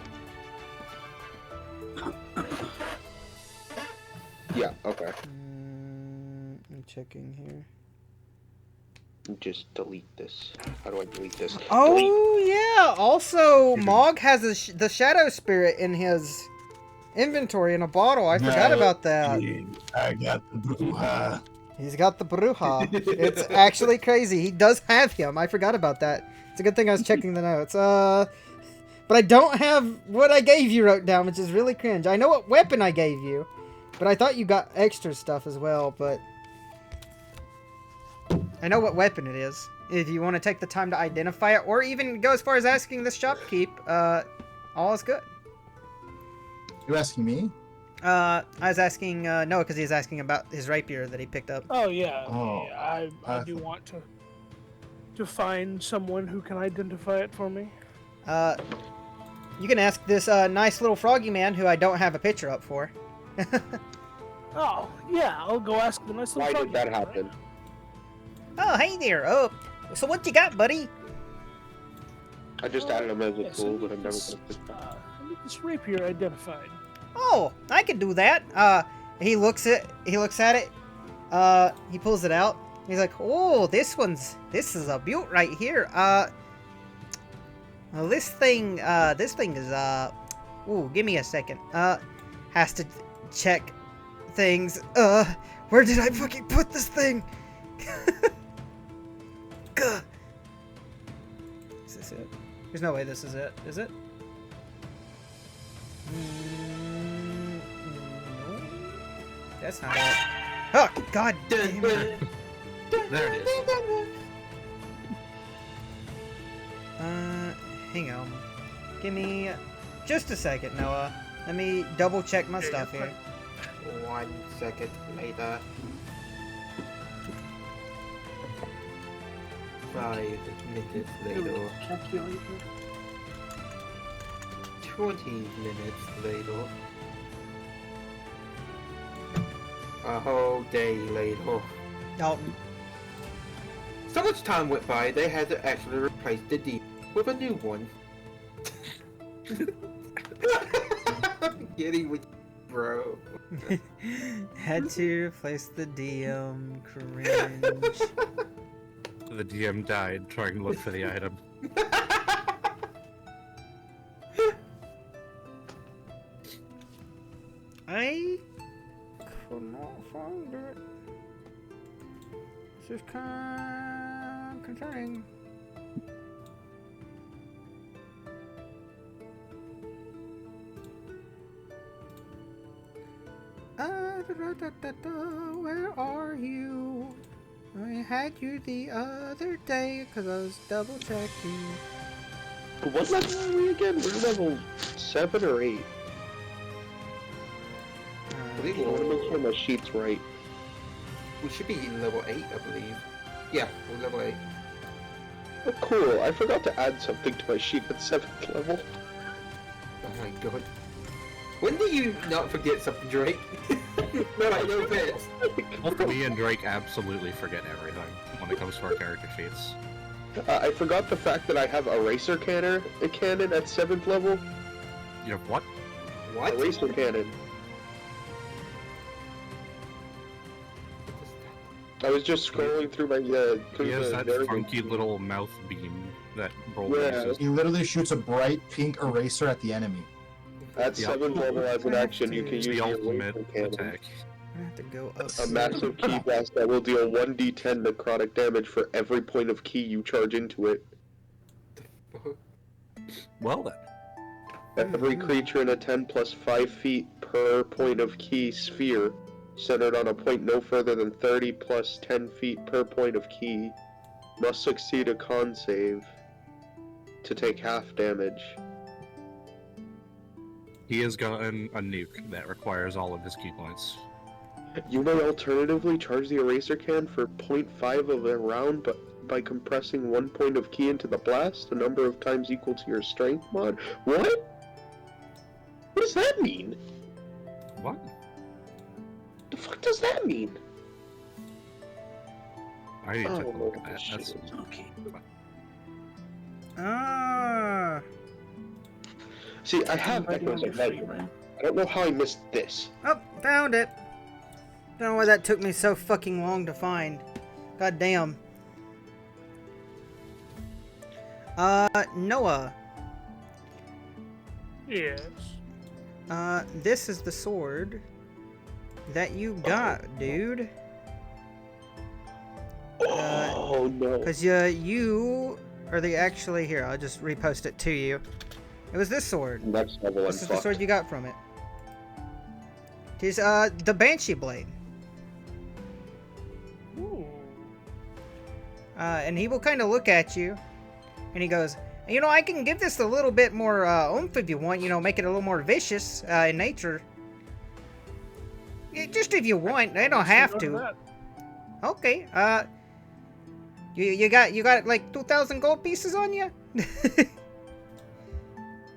Yeah, okay. I'm checking here. Just delete this. How do I delete this? Oh, yeah! Also, Mog has the Shadow Spirit in his inventory in a bottle. I forgot about that. I got the Bruja. He's got the Bruja. It's actually crazy. He does have him. I forgot about that. It's a good thing I was checking the notes. But I don't have what I gave you wrote down, which is really cringe. I know what weapon I gave you, but I thought you got extra stuff as well, but... I know what weapon it is. If you want to take the time to identify it, or even go as far as asking the shopkeep, all is good. You asking me? I was asking Noah because he was asking about his rapier that he picked up. Oh yeah, Oh, I do want to find someone who can identify it for me. You can ask this nice little froggy man who I don't have a picture up for. Oh yeah, I'll go ask the nice little. Why froggy did that man, happen? right? Oh, hey there. Oh, so what you got, buddy? I just added him as a Yeah, so tool, but I'm never this, gonna I need this rapier identified. Oh, I can do that. He looks at it. He pulls it out. He's like, oh, this is a beaut right here. Well, this thing is, ooh, give me a second. Has to check things. Where did I fucking put this thing? Gah. Is this it? There's no way this is it, is it? No. That's not it. Oh, god damn it. There it is. Hang on. Give me just a second, Noah. Let me double check my stuff here. 1 second later. 5 minutes later. Calculator. 20 minutes later. A whole day later. Dalton. So much time went by, they had to actually replace the D with a new one. Getting with bro. Had to replace the DM. Cringe. The DM died trying to look for the item. I could not find it. This is kind of concerning. Where are you? I had you the other day because I was double checking. What level are we again? We're level 7 or 8. I believe I want to make sure my sheet's right. we should be in level 8, I believe. Yeah, we're level 8. Oh, cool. I forgot to add something to my sheet at 7th level. Oh my god. When do you not forget something, Drake? No, I know this. Both me and Drake absolutely forget everything when it comes to our character sheets. I forgot the fact that I have Eraser cannon at 7th level. You know what? What? Eraser cannon. I was just scrolling through my He has that very funky little mouth beam that Roll Yeah. uses. He literally shoots a bright pink eraser at the enemy. At The 7th level as an action, you can It's use the the ultimate Eraser cannon. attack. I'm gonna have to go up. A massive key blast that will deal 1d10 necrotic damage for every point of key you charge into it. Well then. Every creature in a 10 plus 5 feet per point of key sphere, centered on a point no further than 30 plus 10 feet per point of key, must succeed a con save to take half damage. He has gotten a nuke that requires all of his key points. You may alternatively charge the eraser can for 0.5 of a round, but by compressing 1 point of key into the blast, a number of times equal to your strength mod. What? What does that mean? What? The fuck does that mean? I need to take a Oh, look at that. shit. That's Okay. Ah. See, I have Everybody Echoes on of their Night. free run. I don't know how I missed this. Oh, found it. Don't know why that took me so fucking long to find. God damn. Noah. Yes. This is the sword that you got, dude. Oh no. Cause you are the actually here. I'll just repost it to you. It was this sword. Next level, I'm This is the fucked. sword you got from it. It is the Banshee blade. Ooh. And he will kind of look at you, and he goes, "You know, I can give this a little bit more oomph if you want. You know, make it a little more vicious in nature. Yeah, just if you want. They don't have None of to. that. Okay. You got like 2,000 gold pieces on you?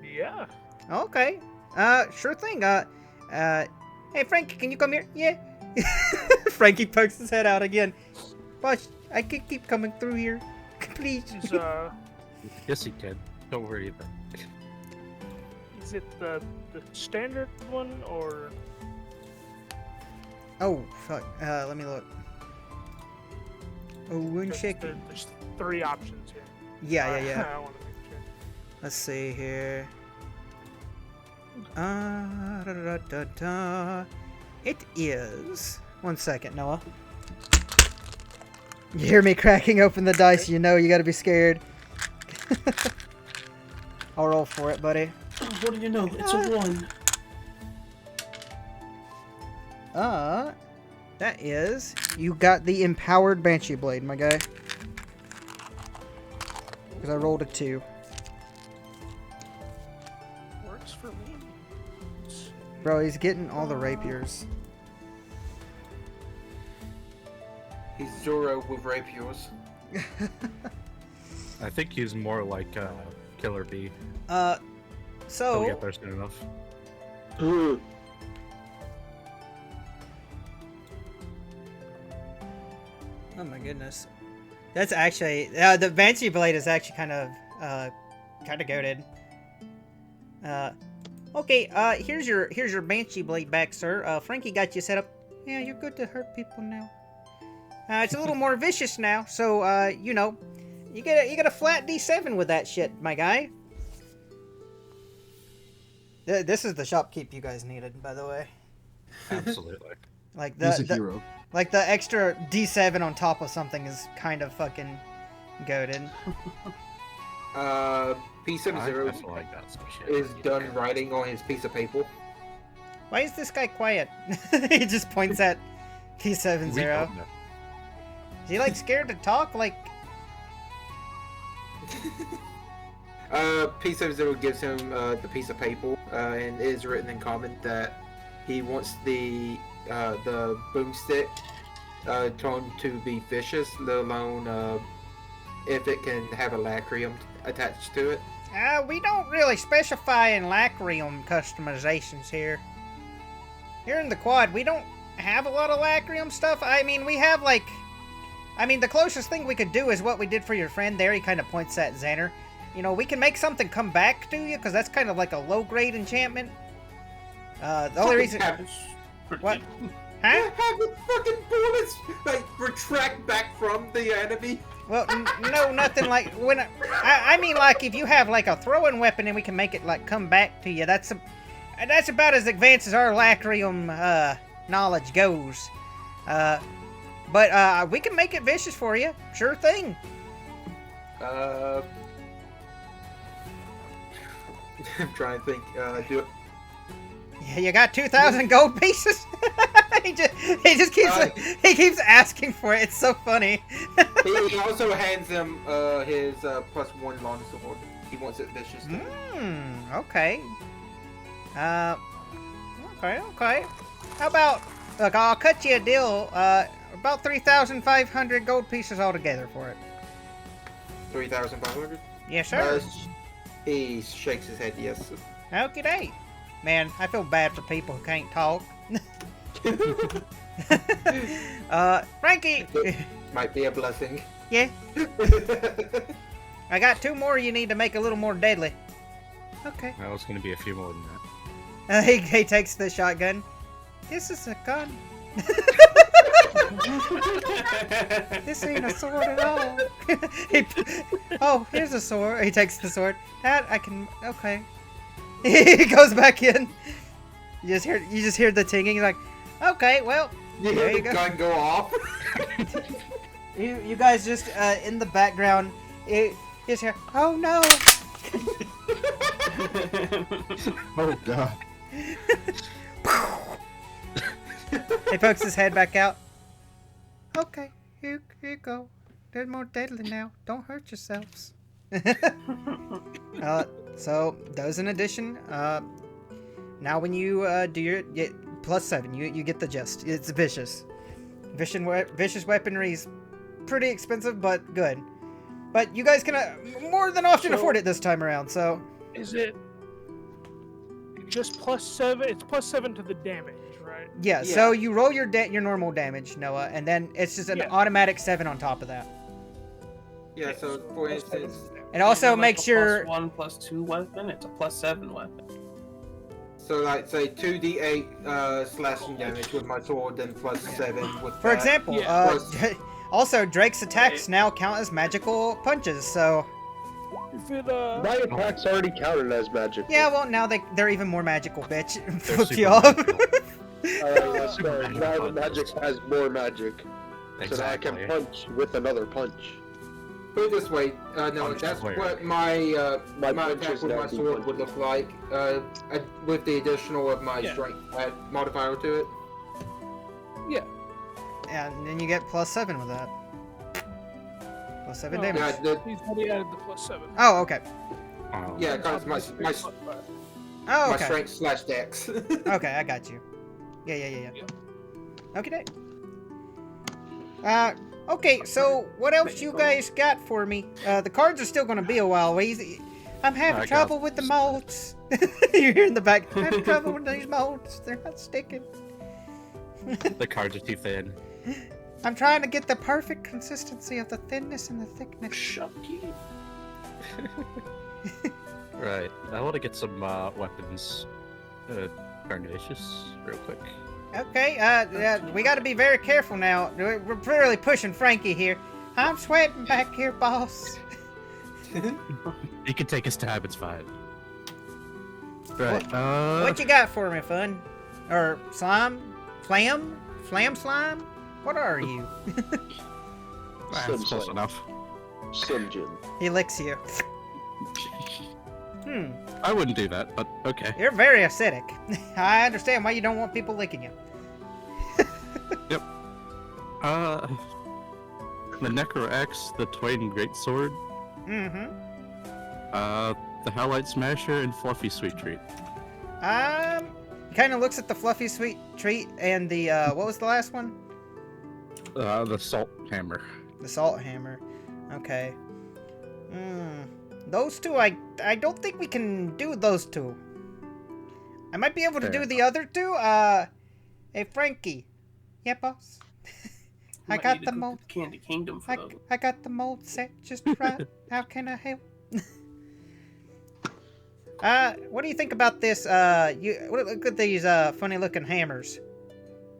Yeah. Okay. Sure thing. Hey Frankie, can you come here? Yeah. Frankie pokes his head out again. Boss, I can keep coming through here. Please. Is Yes, he can. Don't worry about it. is it the standard one or? Oh, fuck. Let me look. Oh, one There's, second. there's 3 options here. Yeah. I want to make sure. Let's see here. Da. It is. 1 second, Noah. You hear me cracking open the dice, you know you gotta be scared. I'll roll for it, buddy. What do you know? It's a 1. That is. You got the empowered Banshee Blade, my guy. Because I rolled a 2. Works for me. Bro, he's getting all the rapiers. He's Zoro with rapiers. I think he's more like Killer Bee. So. He'll get there soon enough. Oh my goodness. That's actually the Banshee blade is actually kind of goated. Okay, here's your Banshee blade back, sir. Frankie got you set up. Yeah, you're good to hurt people now. It's a little more vicious now, so you know, you get a flat D7 with that shit, my guy. This is the shopkeep you guys needed, by the way. Absolutely. Like He's a the hero. like the extra D7 on top of something is kind of fucking goated. P70 I feel like that's some shit. is done writing on his piece of paper. Why is this guy quiet? He just points at P70. We don't know. Is he like scared to talk? Like, P70 gives him the piece of paper, and it is written in common that he wants the boomstick turned to be vicious, let alone if it can have a lacrium attached to it. we don't really specify in lacrium customizations here. Here in the quad, we don't have a lot of lacrium stuff. I mean, we have like, the closest thing we could do is what we did for your friend there. He kind of points at Xander. You know, we can make something come back to you, because that's kind of like a low-grade enchantment. The only reason... What? Huh? Have the fucking bullets like retract back from the enemy. Well, no, nothing like... I mean, like, if you have, like, a throwing weapon and we can make it, like, come back to you, that's about as advanced as our lacrium, knowledge goes. But we can make it vicious for you. Sure thing. I'm trying to think. Do it. Yeah, you got 2,000 gold pieces? he just keeps asking for it. It's so funny. He also hands him his +1 longsword. He wants it vicious. Too. Okay. Okay. How about, look, I'll cut you a deal, about 3,500 gold pieces altogether for it. 3,500. Yes, sir. He shakes his head. Yes. Okie doke. Man, I feel bad for people who can't talk. Frankie! Might be a blessing. Yeah? I got 2 more you need to make a little more deadly. Okay. That was going to be a few more than that. He takes the shotgun. This is a gun. This ain't a sword at all. Oh, here's a sword. He takes the sword. That I can. Okay. He goes back in. You just hear the tinging. He's like, okay, well, You there hear you the go. gun go off. You guys just in the background. You just hear, oh no. Oh god. He pokes his head back out. Okay, here you go. They're more deadly now. Don't hurt yourselves. So those in addition. Now when you do your +7, you get the gist. It's vicious. Vicious weaponry is pretty expensive, but good. But you guys can more than often afford it this time around. So Is it just +7? It's +7 to the damage, right? yeah. Yeah. So you roll your normal damage, Noah, and then it's just an Yeah. automatic 7 on top of that. Yeah. So for instance, It also Like makes a your +1, +2 weapon. It's a +7 weapon. so like say 2d8 slashing damage with my sword, then +7 with. For that. example, Yeah. also Drake's attacks now count as magical punches. So If it, My attacks already counted as magic. yeah, well now they're even more magical, bitch. They're Fuck super y'all. magical. Alright, let's go. Now the magic has more magic. So now I can Exactly. punch with another punch. Put it this way, no, Punch that's square. what my My attack punches with now my do sword would punches. look like, with the additional of my Yeah. strength modifier to it. yeah. And then you get +7 with that. +7 No, damage. Yeah, He's already added the +7. Oh, okay. Oh. yeah, cause my Oh, my okay. strength slash dex. Okay, I got you. Yeah. Yeah. Okay. Okay, so what else you guys got for me? The cards are still gonna be a while. I'm having I trouble got- with the molds. You hear in the back, I'm having trouble with these molds. They're not sticking. The cards are too thin. I'm trying to get the perfect consistency of the thinness and the thickness. Shucky. Right. I want to get some weapons. Carnicious, real quick. Okay, we gotta be very careful now. We're really pushing Frankie here. I'm sweating back here, boss. You can take his tab, it's fine. Right. What you got for me, fun? Or slime? Flam slime? What are you? That's close enough. Simjin. He licks you. I wouldn't do that, but okay. You're very acidic. I understand why you don't want people licking you. Yep. The Necro Axe, the Twain Greatsword, Mm-hmm. the Howlite Smasher, and Fluffy Sweet Treat. He kind of looks at the fluffy sweet treat and the, what was the last one? The Salt Hammer. The salt hammer. Okay. Those two, I don't think we can do those two. I might be able to do Fair the other two. Hey, Frankie. Yeah, boss? I Might got need the to go to mold. the Candy Kingdom for those. I got the mold set just right. How can I help? What do you think about this? Look at these funny looking hammers.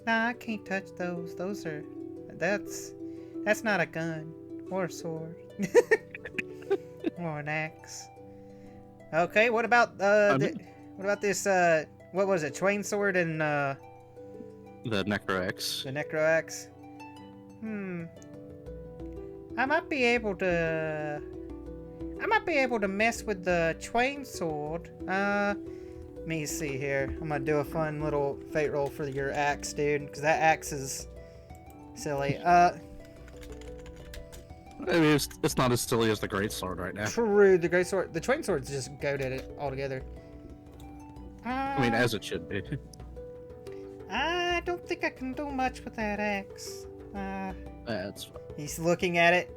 Nah, I can't touch those. That's not a gun or a sword or an axe. Okay, what about what about this? What was it? Twain sword and The Necro Axe. the necro axe. I might be able to mess with the Twain sword. Let me see here. I'm gonna do a fun little fate roll for your axe, dude, because that axe is silly. I mean, it's not as silly as the Greatsword right now. True, the great sword. The Twain sword's just goated it altogether. I mean, as it should be. I don't think I can do much with that axe. That's fine. He's looking at it.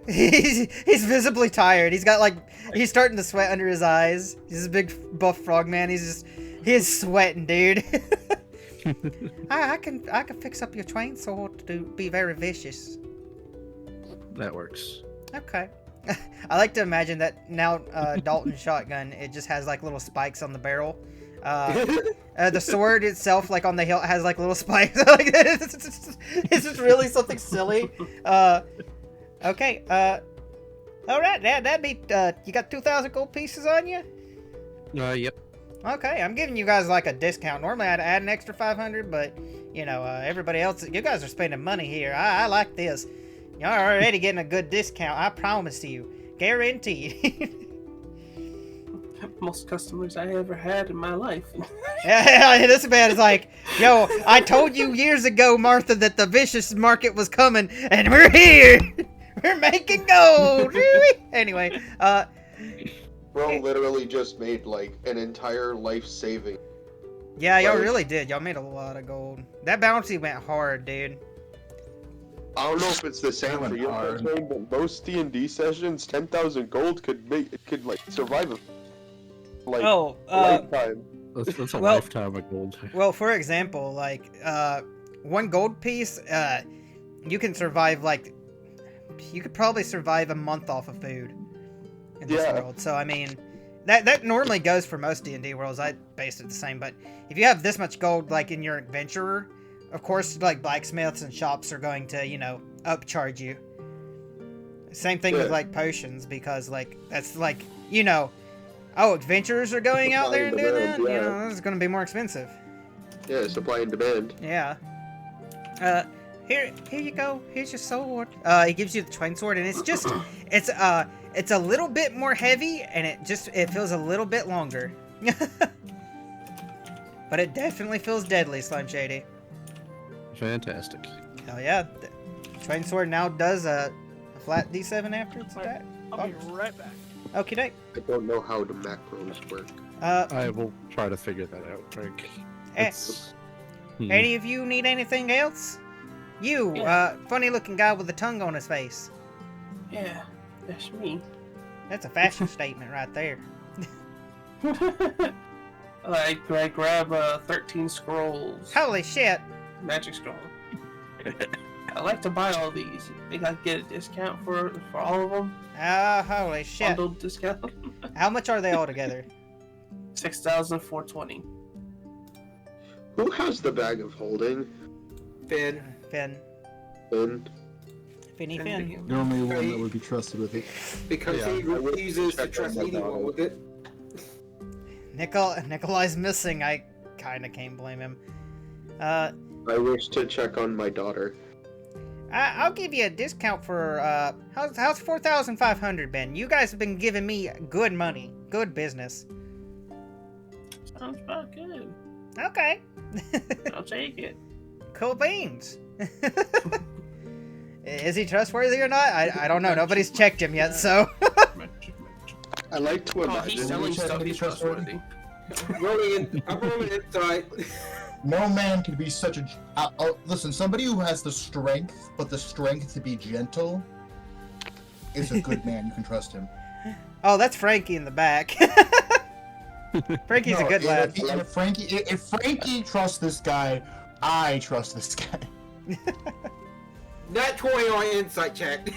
He's visibly tired. He's starting to sweat under his eyes. He's a big buff frog man. He is sweating, dude. I can fix up your train sword to be very vicious. That works. Okay. I like to imagine that now Dalton's shotgun, it just has like little spikes on the barrel. The sword itself, like on the hilt, has like little spikes. Like, it's just really something silly. Okay. All right. That'd be. You got 2,000 gold pieces on you? Yep. Okay, I'm giving you guys like a discount. Normally I'd add an extra 500, but you know, everybody else, you guys are spending money here. I like this. You're already getting a good discount. I promise you, guaranteed. Most customers I ever had in my life. Yeah, this man is like, yo, I told you years ago, Martha, that the vicious market was coming, and we're here. We're making gold. Anyway, Bro literally just made like an entire life saving. yeah, y'all Like- really did. Y'all made a lot of gold. That bounty went hard, dude. I don't know if it's the same That went for you, hard. but most D&D sessions, 10,000 gold could like survive a Oh, lifetime. That's a Well- lifetime of gold. well, for example, like, one gold piece, you can survive, like, you could probably survive a month off of food in this Yeah. world. So, I mean, that normally goes for most D&D worlds. I based it the same, but if you have this much gold, like, in your adventurer, of course, like, blacksmiths and shops are going to, you know, upcharge you. Same thing with, Yeah. like, potions, because, like, that's, like, you know, oh, adventurers are going out there and doing that? Supply and You demand, know, this is going to be more expensive. Yeah, supply and demand. Yeah. Here you go. Here's your sword. He gives you the twine sword, and it's just, it's a little bit more heavy, and it feels a little bit longer. But it definitely feels deadly, Slime Shady. Fantastic. Oh yeah, the twine sword now does a flat D7 after its attack. I'll be right back. Okie doke. I don't know how the macros work. I will try to figure that out, Frank. Eh, Hmm. any of you need anything else? You, Yeah. funny looking guy with a tongue on his face. Yeah, that's me. That's a fashion statement right there. I grab 13 scrolls. Holy shit. Magic scroll. I like to buy all these. You think I could get a discount for all of them? Holy shit. Bundled discount. How much are they all together? 6,420. Who has the bag of holding? Finn. Finn. Finn. Finny Finn. Normally one that would be trusted with it. Because Yeah, he refuses to trust anyone with it. Nikolai's missing. I kinda can't blame him. I wish to check on my daughter. I'll give you a discount for, how's 4,500 been? You guys have been giving me good money. Good business. Sounds about good. Okay. I'll take it. Cool beans. Is he trustworthy or not? I don't know. Nobody's checked him yet, so. I like to Oh, imagine. he's selling check stuff. if He's he's trustworthy. trustworthy. I'm rolling inside. No man can be such a. Listen, somebody who has the strength, but the strength to be gentle, is a good man. You can trust him. Oh, that's Frankie in the back. Frankie's a good lad. If Frankie trusts this guy, I trust this guy. That 20 on insight check.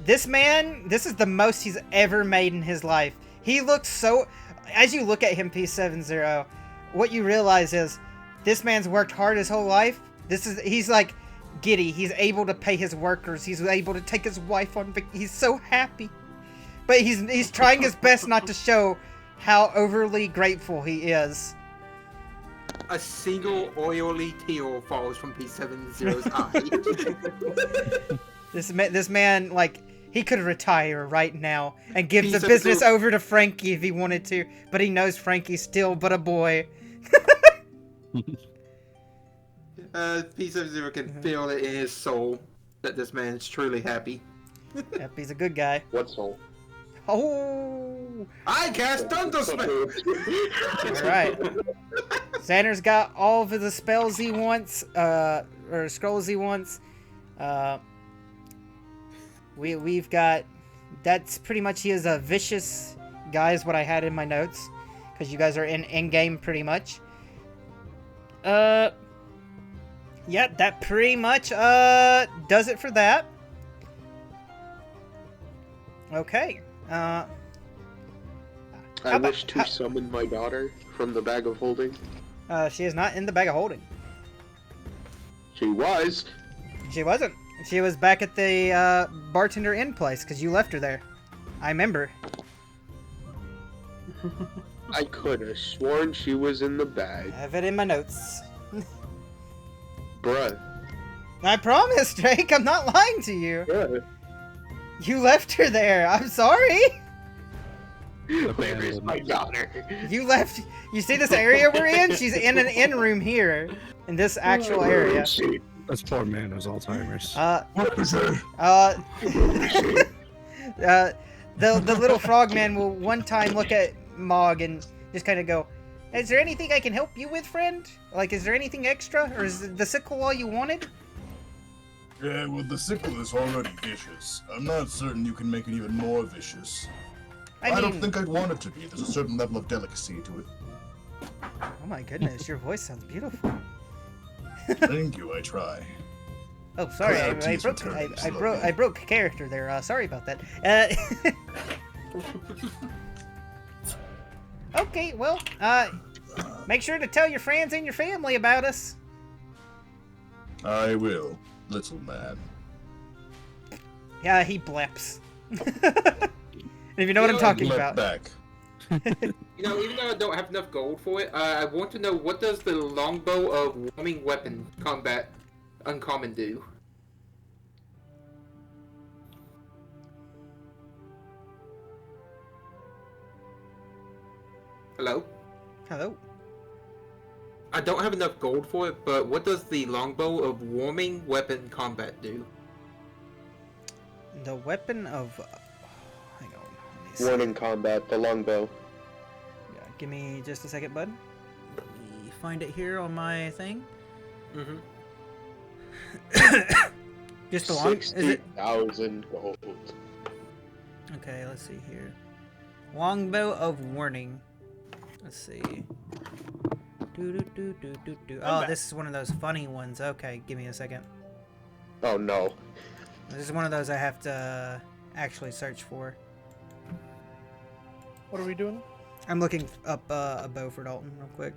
This man, this is the most he's ever made in his life. He looks so. As you look at him, P70, what you realize is this man's worked hard his whole life. He's like giddy. He's able to pay his workers. He's able to take his wife on. He's so happy, but he's trying his best not to show how overly grateful he is. A single oily tear falls from P70's eye. This man, like, he could retire right now and give the P70 business over to Frankie if he wanted to, but he knows Frankie's still but a boy. P70 can feel it in his soul that this man is truly happy. Yep, he's a good guy. What's all? Oh, I cast Thunder Spell! Alright. Xander's got all of the spells he wants, or scrolls he wants. We've got... That's pretty much, he is a vicious guy is what I had in my notes. Because you guys are in game pretty much. Yeah, that pretty much, does it for that. Okay. I wish to summon my daughter from the bag of holding. She is not in the bag of holding. She was. She wasn't. She was back at the bartender inn place because you left her there. I remember. I could have sworn she was in the I bag. have it in my notes. Bruh. I promise, Drake. I'm not lying to you. Yeah. You left her there. I'm sorry. Where is my daughter? You left. You see this area we're in? She's in an inn room here. In this actual area. That's poor man who's Alzheimer's. The little frogman will one time look at Mog and just kind of go, "Is there anything I can help you with, friend? Like, is there anything extra? Or is the sickle all you wanted?" Yeah, well, the sickle is already vicious. I'm not certain you can make it even more vicious. I don't think I'd want it to be. There's a certain level of delicacy to it. Oh my goodness, your voice sounds beautiful. Thank you, I try. Oh, sorry, Priorities I return broke character there. Sorry about that. Okay, well, make sure to tell your friends and your family about us. I will, little man. Yeah, he bleps. If you know what I'm talking Let about. back. You know, even though I don't have enough gold for it, I want to know, what does the longbow of warming weapon combat uncommon do? Hello? Hello. I don't have enough gold for it, but what does the longbow of warming weapon combat do? The weapon of... hang on. Let me see. One in combat, the longbow. Yeah, give me just a second, bud. Let me find it here on my thing. Mm-hmm. Just the long... Is it... 60,000 gold. Okay, let's see here. Longbow of warning. Let's see. Oh, this is one of those funny ones. Okay, give me a second. Oh no. This is one of those I have to actually search for. What are we doing? I'm looking up a bow for Dalton real quick.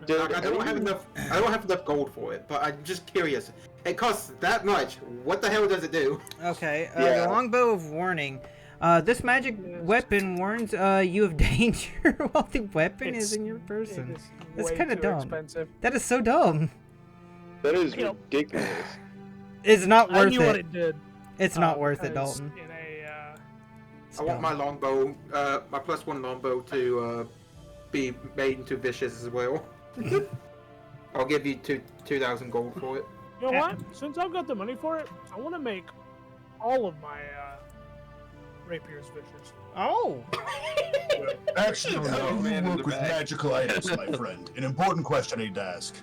I don't have enough. I don't have enough gold for it, but I'm just curious. It costs that much. What the hell does it do? Okay, Yeah. the longbow of warning. This magic weapon warns you of danger while the weapon is in your person. That's kind of dumb. Expensive. That is so dumb. That is Yep. ridiculous. It's not I worth knew what it. it did. It's not worth it, because Dalton. In a, It's I want dumb. my longbow, my +1 longbow to be made into vicious as well. I'll give you 2,000 gold for it. you know what? Since I've got the money for it, I want to make all of my rapiers vicious. Oh, Actually, how do you man in work the with back. magical items, my friend? An important question I need to ask.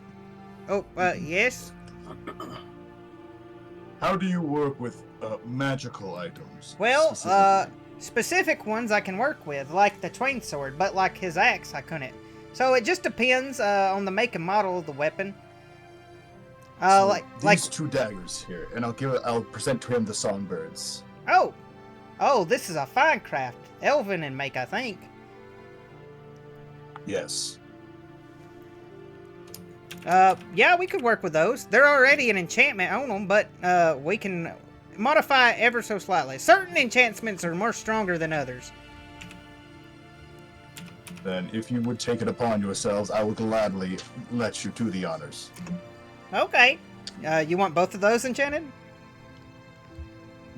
yes. How do you work with magical items? Well, specifically? specific ones I can work with, like the twain sword, but like his axe, I couldn't. So it just depends on the make and model of the weapon. So like these two daggers here, and I'll present to him the songbirds. oh, this is a fine craft, elven in make, I think. Yes. Yeah, we could work with those. They're already an enchantment on them, but we can modify it ever so slightly. Certain enchantments are more stronger than others. Then, if you would take it upon yourselves, I will gladly let you do the honors. Okay. You want both of those enchanted?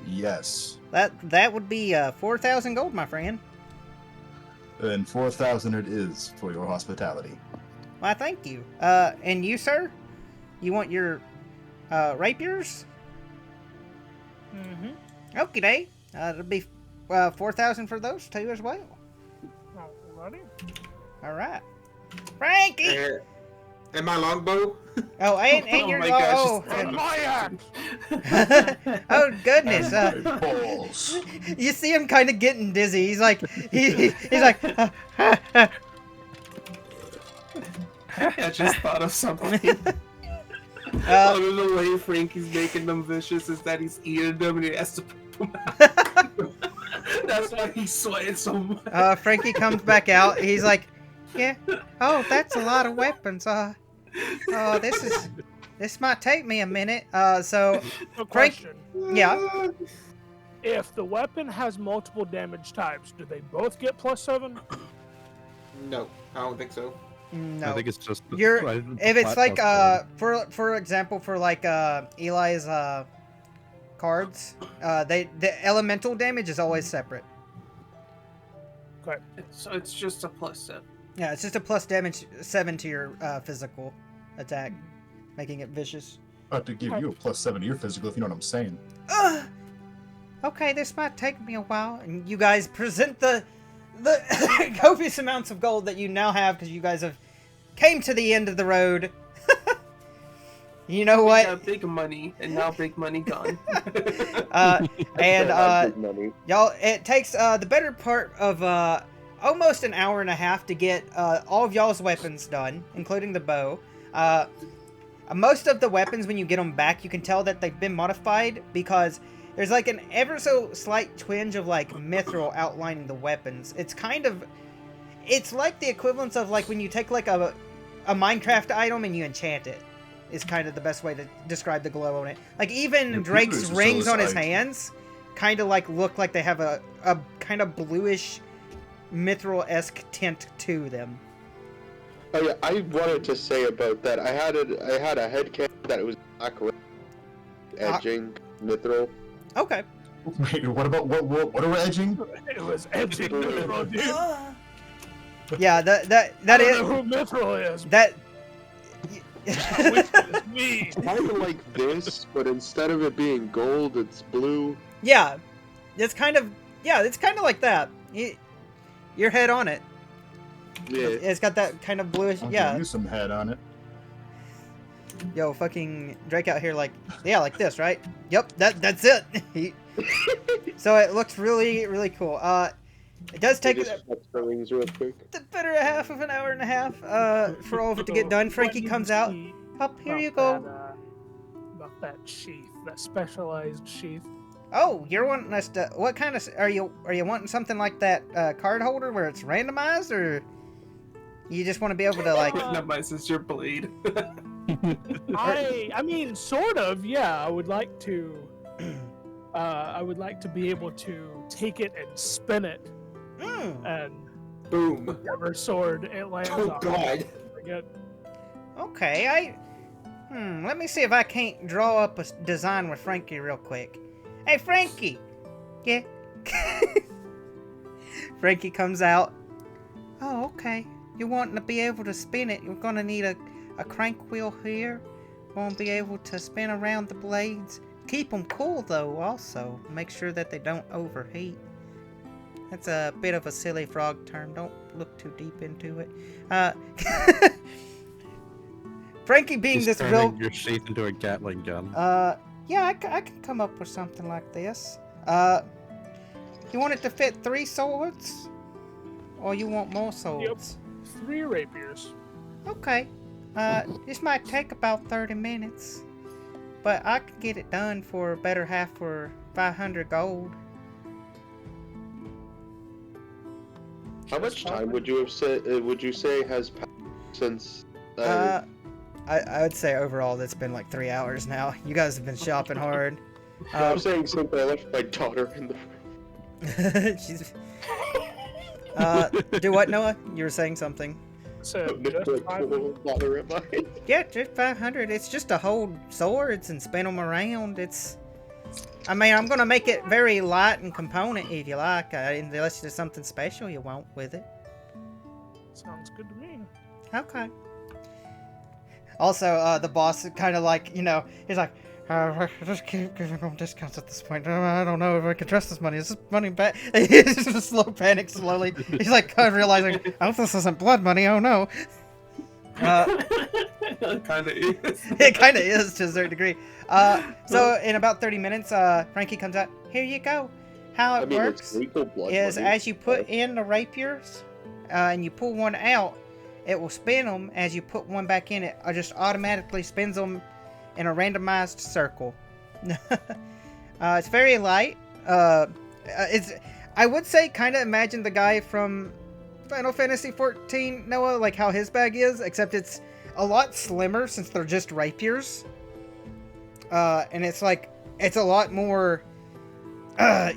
Yes. That would be 4,000 gold, my friend. Then 4,000 it is for your hospitality. Why, thank you. And you, sir? You want your rapiers? Mm-hmm. Okie day. It'll be 4,000 for those two as well. Alrighty. All right. Frankie! And my longbow. Oh, and Oh your... my gosh, Oh, And my axe! oh, goodness. And my balls. You see him kind of getting dizzy. He's like... he's like... I just thought of something. Uh, Other than the way Frankie's making them vicious is that he's eating them and he has to poop them out. That's why he's sweating so much. Frankie comes back out. He's like, yeah. Oh, that's a lot of weapons. Oh, this might take me a minute. So, A Frank- question. yeah. If the weapon has multiple damage types, do they both get +7? No, I don't think so. No. I think it's just. If it's like for example, for like Eli's cards, the elemental damage is always separate. Okay. So it's just a +7. Yeah, it's just a plus damage 7 to your physical attack, making it vicious. About to give you a +7 to your physical, if you know what I'm saying. Okay, this might take me a while, and you guys present the copious amounts of gold that you now have because you guys have came to the end of the road. You know We what? got big money, and now big money gone. Big money. Y'all, it takes the better part of almost an hour and a half to get all of y'all's weapons done, including the bow. Most of the weapons, when you get them back, you can tell that they've been modified because there's like an ever so slight twinge of like mithril outlining the weapons. It's like the equivalence of like when you take like a Minecraft item and you enchant it. Is kind of the best way to describe the glow on it. Like even Your Drake's fingers are rings so on his tight. hands kind of like look like they have a kind of bluish mithril-esque tint to them. Oh yeah, I wanted to say about that. I had a headcanon that it was black red edging mithril. Okay. Wait, what about what are we edging? It was edging Mithril, dude. Yeah, that I is don't know who Mithril is. that. Which is me. Kind of like this, but instead of it being gold, it's blue. Yeah, it's kind of like that. Your head on it. Yeah. It's got that kind of bluish. I'll Yeah. give you some head on it. Yo, fucking Drake out here like like this, right? Yep, that's it. So it looks really, really cool. It does take Just flex the wings real quick. the better half of an hour and a half for all of it to get done. Frankie comes out. Up, here you go. About that sheath, that specialized sheath. Oh, you're wanting us to... What kind of... Are you wanting something like that card holder where it's randomized, or... You just want to be able to, like... Randomizes your blade. I mean, sort of, yeah. I would like to... I would like to be able to take it and spin it, and Boom. whichever sword it lands Oh on. god. Forget. Okay, let me see if I can't draw up a design with Frankie real quick. Hey, Frankie! Yeah? Frankie comes out. Oh, okay. You wanting to be able to spin it, you're gonna need a crank wheel here. Won't be able to spin around the blades. Keep them cool, though, also. Make sure that they don't overheat. That's a bit of a silly frog term. Don't look too deep into it. Frankie being He's this turning real... your sheath into a Gatling gun. Yeah, I can come up with something like this. You want it to fit 3 swords? Or you want more swords? 3 rapiers. Okay. This might take about 30 minutes. But I can get it done for a better half for 500 gold. How much time would you say has passed since? I would say overall that's been like 3 hours now. You guys have been shopping hard. I'm saying since I left my daughter in the. She's. Do what, Noah? You were saying something. So Just just like, daughter in mine. Yeah, just 500. It's just to hold swords and spin them around. I mean, I'm gonna make it very light and component if you like, unless there's something special you want with it. sounds good to me. Okay. Also, the boss kind of like, he's like, Just keep giving them discounts at this point. I don't know if I can trust this money. Is this money bad? He's just a slow panic slowly. He's like kind of realizing, I hope this isn't blood money. Oh no. It kind of is. It kind of is to a certain degree. So in about 30 minutes, Frankie comes out. Here you go. How it works it's legal blood is money. as you put in the rapiers and you pull one out, it will spin them. As you put one back in, it just automatically spins them in a randomized circle. It's very light. I would say kind of imagine the guy from Final Fantasy XIV, Noah, like how his bag is, except it's a lot slimmer since they're just rapiers. And it's a lot more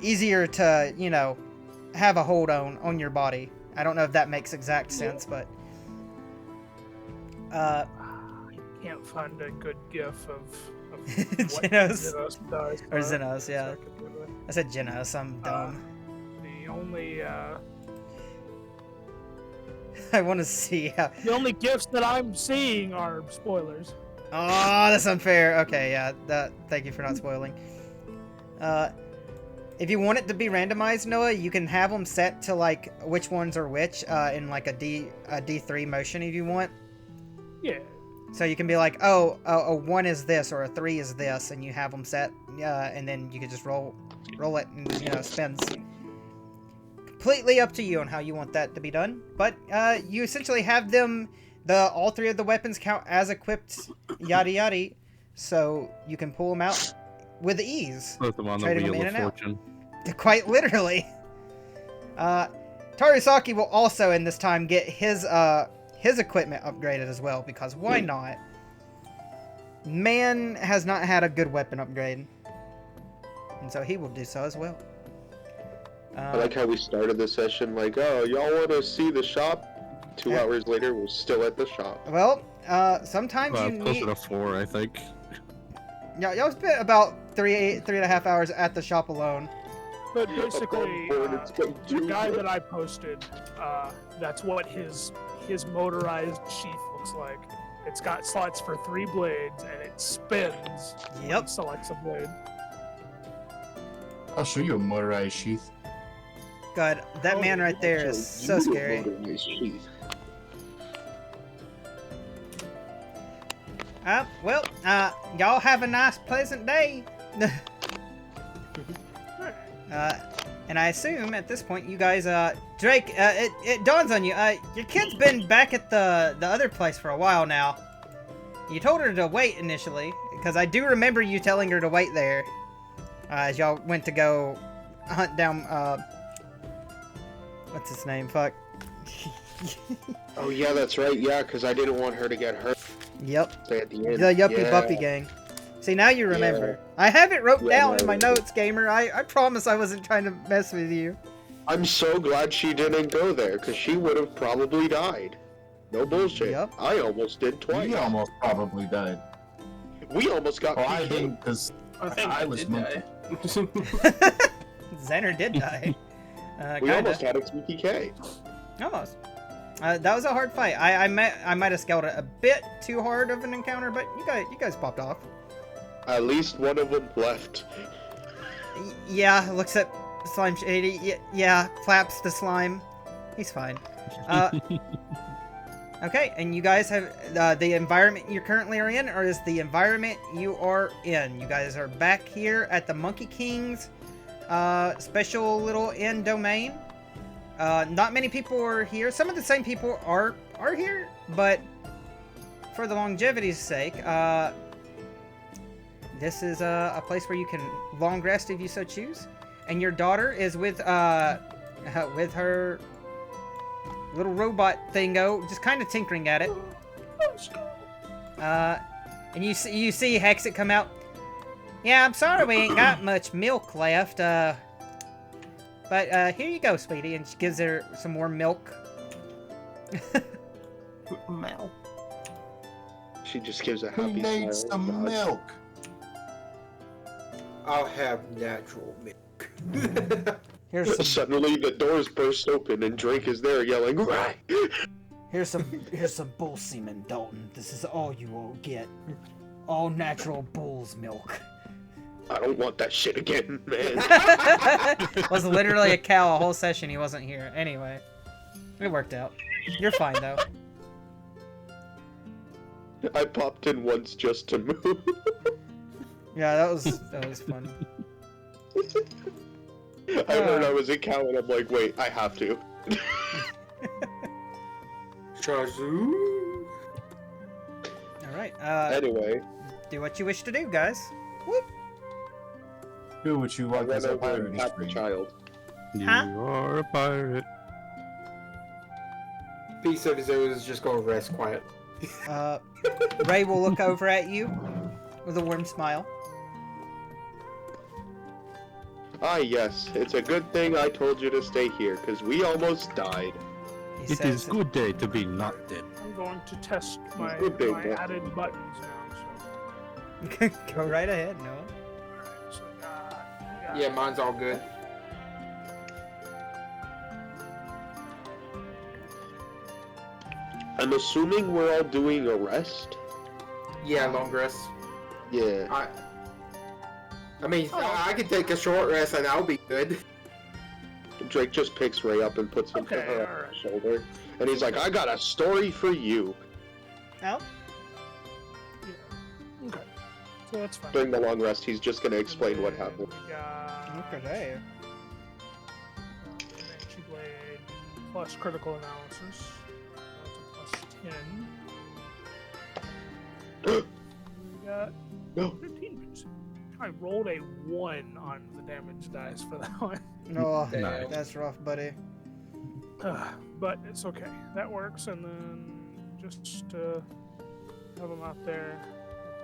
easier to, you know, have a hold on your body. I don't know if that makes exact sense, but I can't find a good gif of what Genos. Genos does. Or but Xenos, yeah. I could do it. I said Genos, I'm dumb. The only I want to see how... the only gifs that I'm seeing are spoilers. Oh, that's unfair. Okay, yeah, thank you for not spoiling. If you want it to be randomized, Noah, you can have them set to, like, which ones are which, in, like, a D3 motion if you want. Yeah. So you can be like, oh, a 1 is this, or a 3 is this, and you have them set, and then you can just roll it, and, you know, spins. Completely up to you on how you want that to be done, but, you essentially have them, all 3 of the weapons count as equipped, yada yada, so you can pull them out with ease. Put them on the Trading them wheel in of and out. fortune. Quite literally. Tarisaki will also in this time get his equipment upgraded as well, because why not? Man has not had a good weapon upgrade, and so he will do so as well. I like how we started the session like, oh, y'all want to see the shop? 2 hours later, we're still at the shop. Well, sometimes you Closer need... to 4, I think. Y'all spent about 3.5 hours at the shop alone. But basically, It's been the 2 guy that I posted, that's what his motorized sheath looks like. It's got slots for 3 blades, and it spins when Yep. it selects a blade. I'll show you a motorized sheath. God, that man right there is so scary. Well, y'all have a nice, pleasant day. And I assume at this point you guys, Drake, it dawns on you, your kid's been back at the other place for a while now. You told her to wait initially, because I do remember you telling her to wait there, as y'all went to go hunt down, what's his name, fuck. Oh yeah, that's right. Yeah, because I didn't want her to get hurt. Yep. At the end. The Yuppie Yeah. Buppy gang. See, now you remember. I have it wrote Yeah, down in my no. notes, gamer. I promise I wasn't trying to mess with you. I'm so glad she didn't go there, because she would have probably died. No bullshit. Yep. I almost did twice. We almost probably died. We almost got Well, I PK'd. didn't, because I think I I was did monkey. die. Xander did die. We Kinda. almost had a TPK. Almost. That was a hard fight. I might have scaled it a bit too hard of an encounter, but you guys popped off. At least one of them left. Yeah, looks at Slime Shady. Yeah, flaps the slime. He's fine. Okay, and you guys have the environment you currently are in, or is the environment you are in? You guys are back here at the Monkey King's special little inn domain. Not many people are here. Some of the same people are here, but for the longevity's sake, this is a place where you can long rest if you so choose. And your daughter is with her little robot thingo, just kind of tinkering at it. And you see Hexit come out. Yeah, I'm sorry we ain't got much milk left. But here you go, sweetie. And she gives her some more milk. Mel. She just gives a Who happy needs smile. some God. milk? I'll have natural milk. Here's some Suddenly the doors burst open and Drake is there yelling, "Right!" here's some bull semen, Dalton. This is all you will get. All natural bull's milk. I don't want that shit again, man. Was literally a cow a whole session he wasn't here. Anyway, it worked out. You're fine though. I popped in once just to move. Yeah, that was fun. I heard I was a cow and I'm like, wait, I have to. Chazoo. All right. Anyway, Do what you wish to do, guys. Whoop. Do what you I want ran as a over pirate and tapped the history. child. You Huh? are a pirate. P70 is just gonna rest quiet. Ray will look over at you with a warm smile. Ah, yes, it's a good thing I told you to stay here, because we almost died. He It is good day to be not dead. I'm going to test my, Good day, my boy. added buttons now. So, Go right ahead, Noah. alright, so got Yeah, mine's all good. I'm assuming we're all doing a rest? Yeah, long rest. Yeah. I mean, I can take a short rest and I'll be good. Drake just picks Ray up and puts him to Okay, her alright. shoulder. And he's like, I got a story for you. Oh, yeah. Okay. So that's fine. During the long rest, he's just going to explain what happened. We got look at that. Banshee Blade plus critical analysis. That's a plus 10. We got No. 15%. I rolled a 1 on the damage dice for that one. Oh, Damn. that's rough, buddy. But it's okay. That works, and then just have them out there.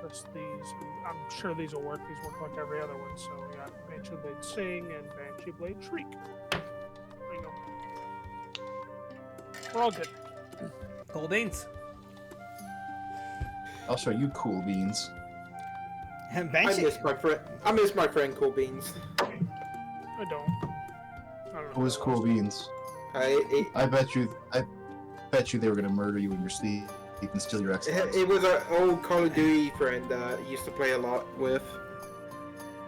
Press these. I'm sure these will work. These work like every other one. So we got Banshee Blade Sing and Banshee Blade Shriek. There you go. We're all good. Cool beans. I'll show you cool beans. And I Banshee. miss my friend Cool Beans. I don't. I don't know. Who was cool beans? I bet you they were gonna murder you in your sleep and steal your Xbox. It was an old Call of Duty friend used to play a lot with.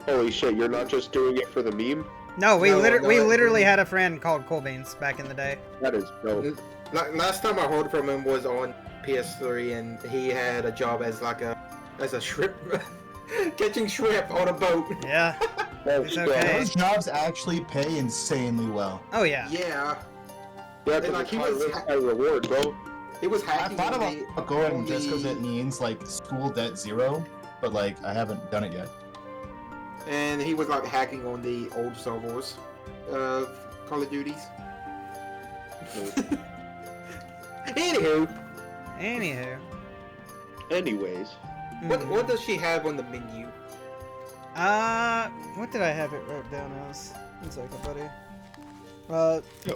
Holy shit, you're not just doing it for the meme? No, we No, we no, literally had a friend called Cool Beans back in the day. That is dope. Last time I heard from him was on PS3, and he had a job as a shrimp, catching shrimp on a boat. Yeah. Oh, It's shit. okay. Those jobs actually pay insanely well. Oh yeah. Yeah, Yeah, And, because like, it's he high was risk, ha- high reward, bro. he was I hacking. thought on about the- going on just because the- it means like school debt 0, but like I haven't done it yet. and he was like hacking on the old servers of Call of Duties. Anywho, Anywho. Anyways, what does she have on the menu? What did I have it wrote down as? One second, buddy.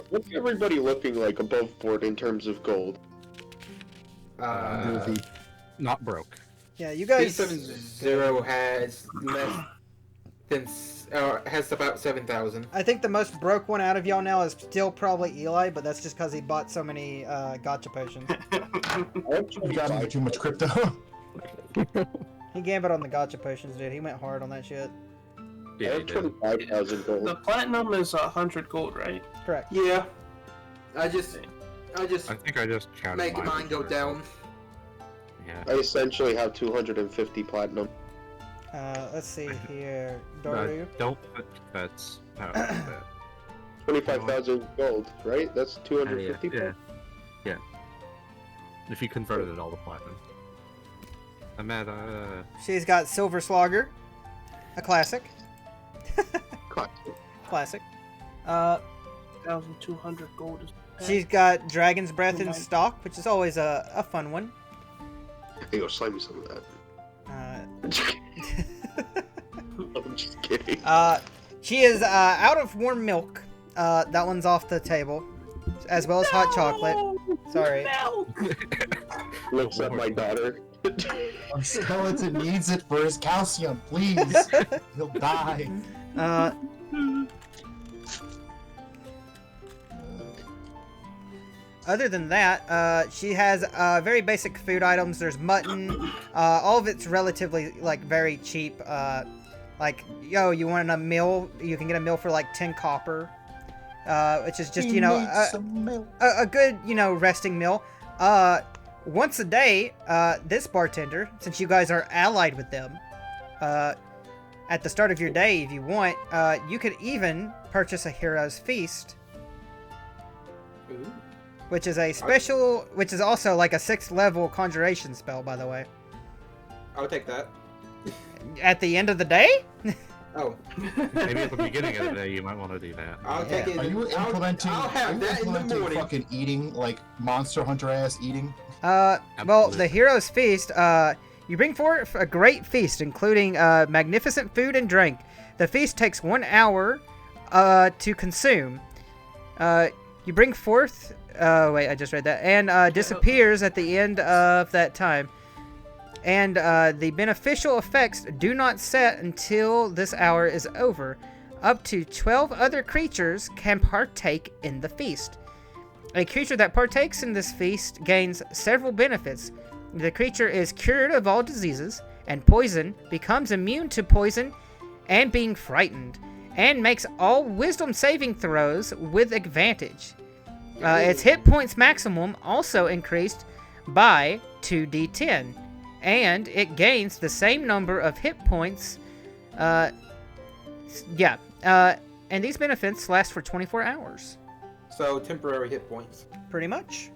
what's everybody looking like above board in terms of gold? Goofy. Not broke. Yeah, you guys. P70 has less than has about 7,000. I think the most broke one out of y'all now is still probably Eli, but that's just because he bought so many gotcha potions. You got into too much crypto. He gambled on the gotcha potions, dude. He went hard on that shit. I Yeah, have you did. 25,000 gold. The platinum is 100 gold, right? Correct. Yeah, I just I think I just counted make mine go down. Yeah. I essentially have 250 platinum. Let's see here. No, Daru. don't put bets. out like that. 25,000 gold, right? That's 250 yeah. Yeah. If you converted it all to platinum. I'm at She's got Silver Slogger. A classic. Classic. Classic. 1,200 gold is. She's got Dragon's Breath in Nice. stock, which is always a fun one. Hey, yo, slide me some of that. I'm just kidding. She is out of warm milk. That one's off the table, as well as hot chocolate. Sorry. Looks at my daughter. Our skeleton needs it for his calcium, please. He'll die. Uh, other than that, she has very basic food items. There's mutton. All of it's relatively like very cheap. Like, yo, you want a meal? You can get a meal for like 10 copper, which is just a good resting meal. Once a day, this bartender, since you guys are allied with them, at the start of your day, if you want, you could even purchase a hero's feast. Ooh. Which is a special, which is also like a 6th level conjuration spell, by the way. I'll take that. At the end of the day? Oh. Maybe at the beginning of the day you might want to do that. I'll take it. Are you implementing? I'll have that in the morning. Fucking eating like Monster Hunter ass eating. Well, Absolutely. the hero's feast, you bring forth a great feast, including magnificent food and drink. The feast takes 1 hour to consume. You bring forth... wait, I just read that. And disappears at the end of that time. And the beneficial effects do not set until this hour is over. Up to 12 other creatures can partake in the feast. A creature that partakes in this feast gains several benefits. The creature is cured of all diseases and poison, becomes immune to poison and being frightened, and makes all wisdom saving throws with advantage. Its hit points maximum also increased by 2d10, and it gains the same number of hit points. And these benefits last for 24 hours. So temporary hit points. Pretty much.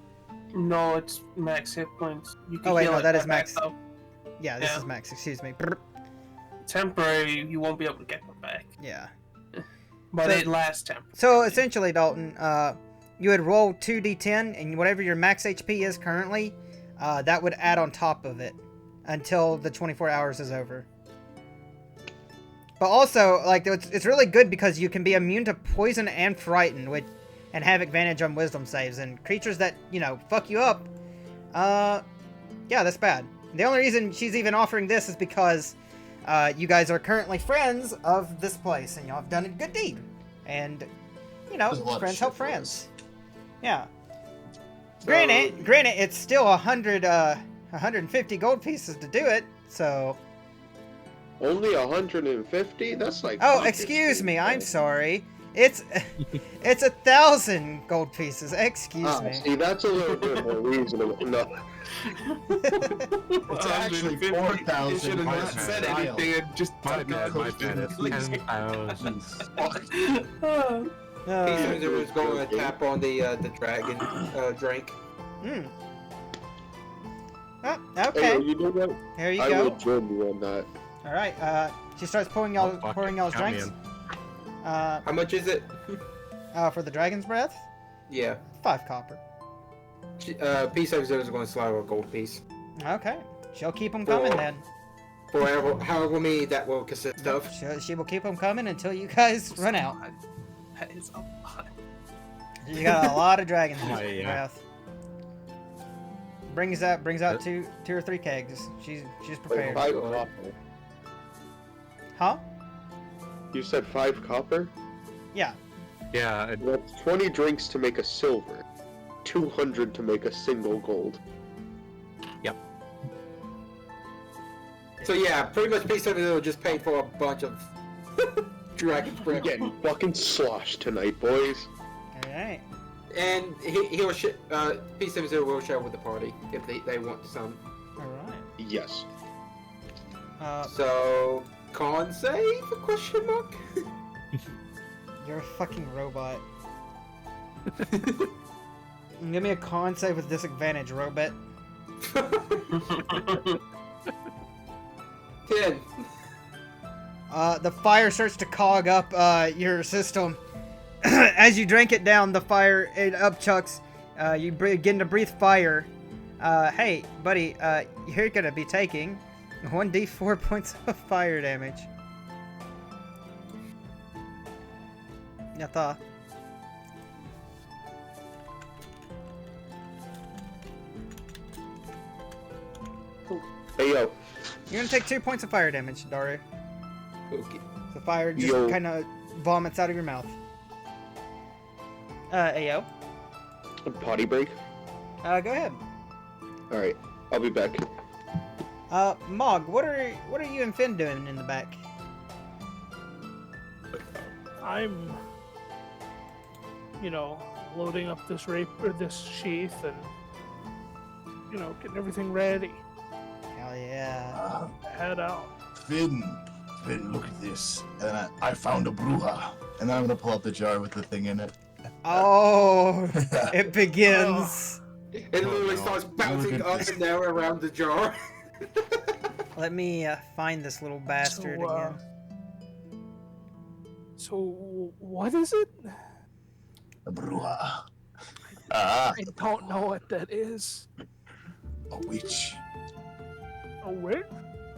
No, it's max hit points. You can Oh wait, heal no, it that back is max. though. Yeah, this Yeah. is max. Excuse me. Brr. Temporary, you won't be able to get them back. Yeah. But So- it lasts temporary. So essentially, Dalton, you would roll 2d10, and whatever your max HP is currently, that would add on top of it until the 24 hours is over. But also, like, it's really good because you can be immune to poison and frighten, and have advantage on wisdom saves. And creatures that, fuck you up, yeah, that's bad. The only reason she's even offering this is because you guys are currently friends of this place, and y'all have done a good deed. And, There's a lot of friends shit help for friends. Yeah. So- Granted, it's still 150 gold pieces to do it, so... Only 150? That's like. Oh, fucking excuse me, I'm insane. sorry. It's 1,000 gold pieces, excuse me. See, that's a little bit more reasonable. No. It's actually 4,000. You should have not per said child. anything and just My fucking bad, my coasted bad. It's completely. 10,000. Peace is going to tap on the dragon drink. Hmm. Oh, Hey, okay, you know what? here you I go. will join you on that. Alright, she starts pouring Oh, fuck pouring it, y'all's count me drinks. in. How much is it? For the dragon's breath, Yeah. 5 copper. Peace is going to slide a gold piece. Okay, she'll keep them coming Four. then. For however many that will consist of. She will keep them coming until you guys run out. That is a lot. You got a lot of dragon's Oh, yeah. breath. Brings out two or three kegs. She's Wait, prepared. 5 copper. Huh? You said 5 copper? Yeah. Yeah, it, That's 20 drinks to make a silver. 200 to make a single gold. So yeah, pretty much Peace will just pay for a bunch of dragon's We're breath. getting fucking sloshed tonight, boys. All right. And he'll Peace will share with the party if they want some. All right. Yes. So con save? Question mark. You're a fucking robot. Give me a con save with disadvantage, robot. 10. The fire starts to cog up your system. As you drink it down, the fire it upchucks. You begin to breathe fire. Hey, buddy, you're gonna be taking 1d4 points of fire damage. Yata. Hey, yo. You're gonna take 2 points of fire damage, Daru. Okay. The fire just Yo. kind of vomits out of your mouth. Ayo. Potty break? Go ahead. Alright, I'll be back. Mog, what are you and Finn doing in the back? I'm, loading up this this sheath and, getting everything ready. Hell yeah. Head out. Finn, look at this. And I found a bruja. And I'm gonna pull out the jar with the thing in it. Oh, it begins. It literally starts bouncing Look at up this. and down around the jar. Let me find this little bastard again. So, what is it? A bruja. I don't know what that is. A witch. A witch?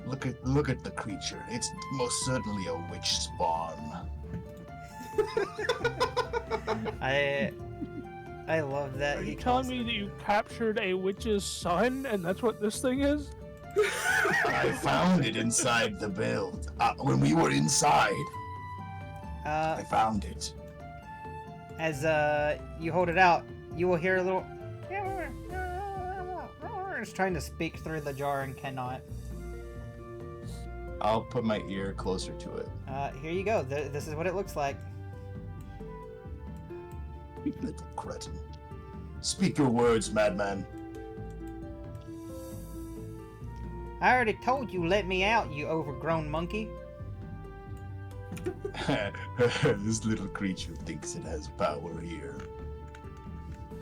Look at the creature. It's most certainly a witch spawn. I love that. Are he you telling calls me it- that you captured a witch's son, and that's what this thing is? I found it inside the build. When we were inside, I found it. As you hold it out, you will hear a little. It's trying to speak through the jar and cannot. I'll put my ear closer to it. Here you go. This is what it looks like. You little cretin. Speak your words, madman. I already told you, let me out, you overgrown monkey. This little creature thinks it has power here.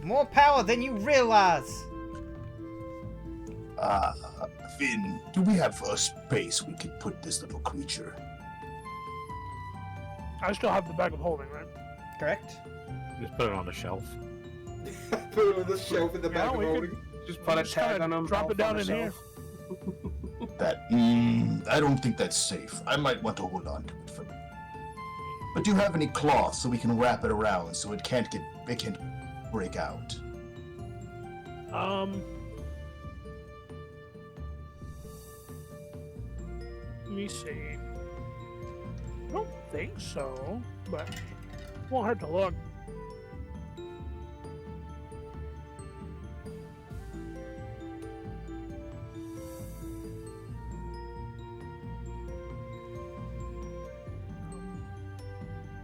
More power than you realize. Finn, do we have a space we could put this little creature? I still have the bag of holding, right? Correct. Just put it on the shelf. Put it on the shelf in the Yeah, back of we could- holding. Just put a Just tag kinda on them. drop it down in here. I don't think that's safe. I might want to hold on to it for. But do you have any cloth so we can wrap it around so it can't break out? Let me see. I don't think so, but won't hurt to look.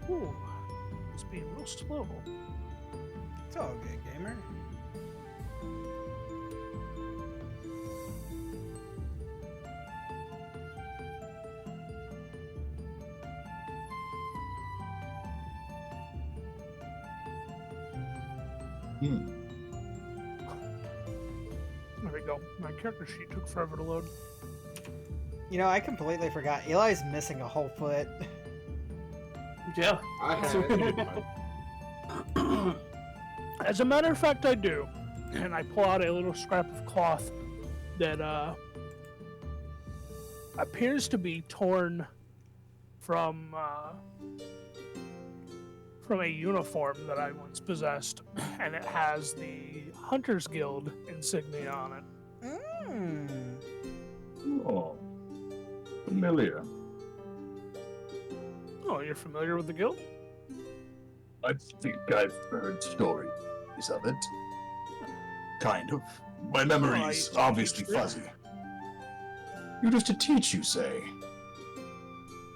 Ooh, it's being real slow. It's all good, gamer. There we go. My character sheet took forever to load. You know, I completely forgot. Eli's missing a whole foot. Yeah. I had it. As a matter of fact, I do. And I pull out a little scrap of cloth that appears to be torn from a uniform that I once possessed, and it has the Hunters Guild insignia on it. Mmm. Oh, familiar. Oh, you're familiar with the guild? I think I've heard stories of it. Kind of. My memory's it's obviously true. fuzzy. You're just a teach, you say?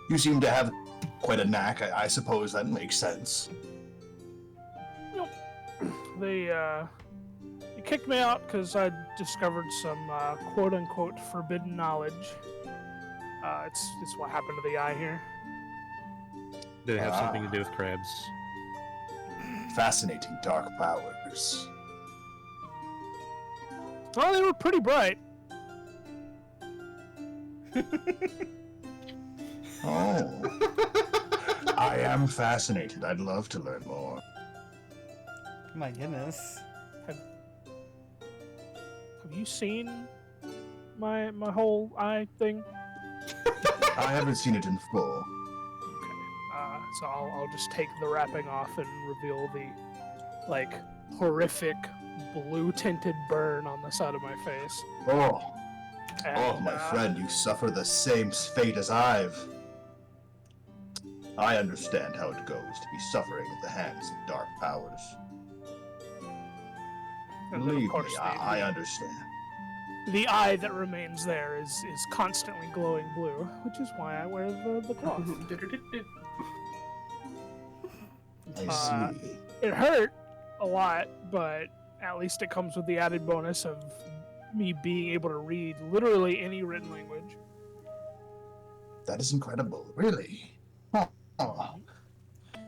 You seem to have quite a knack. I suppose that makes sense. They kicked me out because I discovered some quote-unquote forbidden knowledge. It's what happened to the eye here. Did it have something to do with crabs? Fascinating dark powers. Well, they were pretty bright. Oh. I am fascinated. I'd love to learn more. My goodness. Have you seen my whole eye thing? I haven't seen it in full. So I'll just take the wrapping off and reveal the horrific blue tinted burn on the side of my face. Oh, And, my friend, you suffer the same fate as I've. I understand how it goes to be suffering at the hands of dark powers. And then, Believe of course, me, I understand. the eye that remains there is constantly glowing blue, which is why I wear the cloth. I Uh, see. It hurt a lot, but at least it comes with the added bonus of me being able to read literally any written language. That is incredible, really. Oh,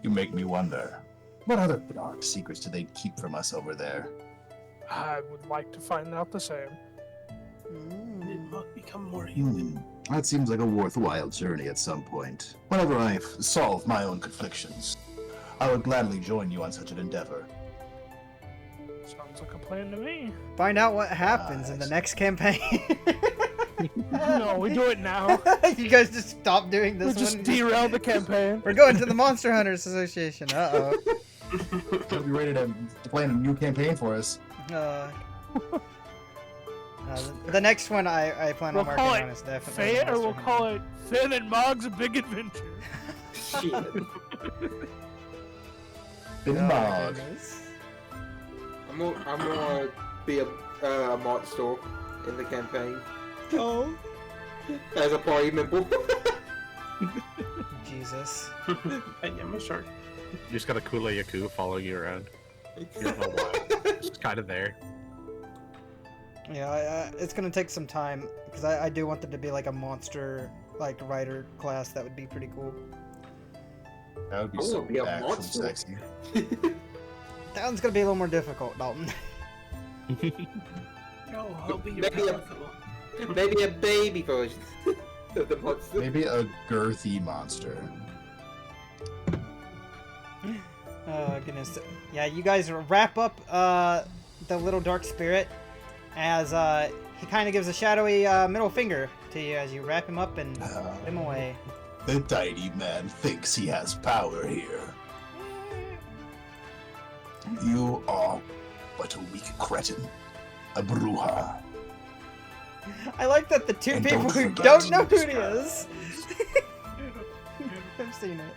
you make me wonder. What other dark secrets do they keep from us over there? I would like to find out the same. It might become more human. That seems like a worthwhile journey at some point. Whenever I've solved my own conflictions, I would gladly join you on such an endeavor. Sounds like a plan to me. Find out what happens in the next campaign. No, we do it now. You guys just stop doing We this just one. derail the campaign. We're going to the Monster Hunters Association. Uh-oh. I'll be ready to plan a new campaign for us. The next one I plan We'll on working call on it is definitely Fate, or Monster we'll Hunter. call it Finn and Mog's Big Adventure. Shit. Been Oh, my Mog. goodness. I'm gonna be a monster in the campaign Oh. as a party member. Jesus. I am a shark. You just got a Kula Yaku following you around. You don't know why. It's kind of there. Yeah, it's gonna take some time because I do want there to be like a monster like rider class. That would be pretty cool. That would be I so wanna be a actually monster. sexy. That one's gonna be a little more difficult, Dalton. No, I'll be your Maybe a- pal. Maybe a baby version of the monster. Maybe a girthy monster. Oh goodness. Yeah, you guys wrap up the little dark spirit as he kind of gives a shadowy middle finger to you as you wrap him up and put him away. The tiny man thinks he has power here. You are but a weak cretin. A bruja. I like that the two And people don't who forget don't know who this it guy. is. I've seen it.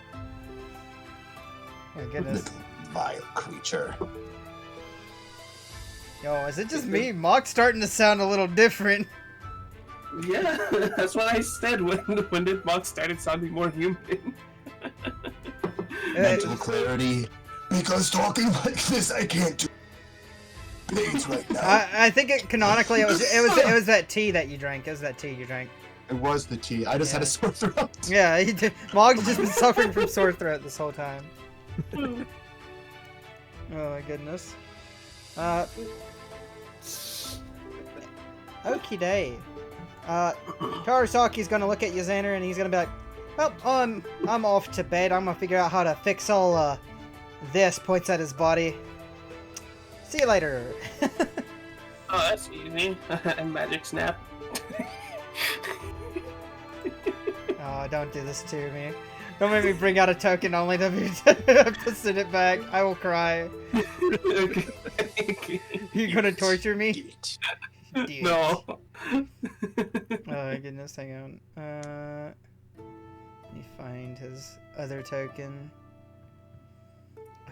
Oh goodness. Little vile creature. Yo, is it just me? Mock's starting to sound a little different. Yeah, that's what I said when the Mog started sounding more human. Mental clarity. Because talking like this, I can't do things right now. I think it canonically it was that tea that you drank. It was that tea you drank. It was the tea. I just had a sore throat. Yeah, he did. Mog's just been suffering from sore throat this whole time. Oh my goodness. Okie day. Karasaki's gonna look at you, Xander, and he's gonna be like, "Well, I'm off to bed. I'm gonna figure out how to fix all this." Points at his body. See you later. Oh, that's easy. And magic snap. Oh, don't do this to me. Don't make me bring out a token only to have to send it back. I will cry. Okay. You gonna torture me? Dude. No. Oh my goodness, hang on. Let me find his other token.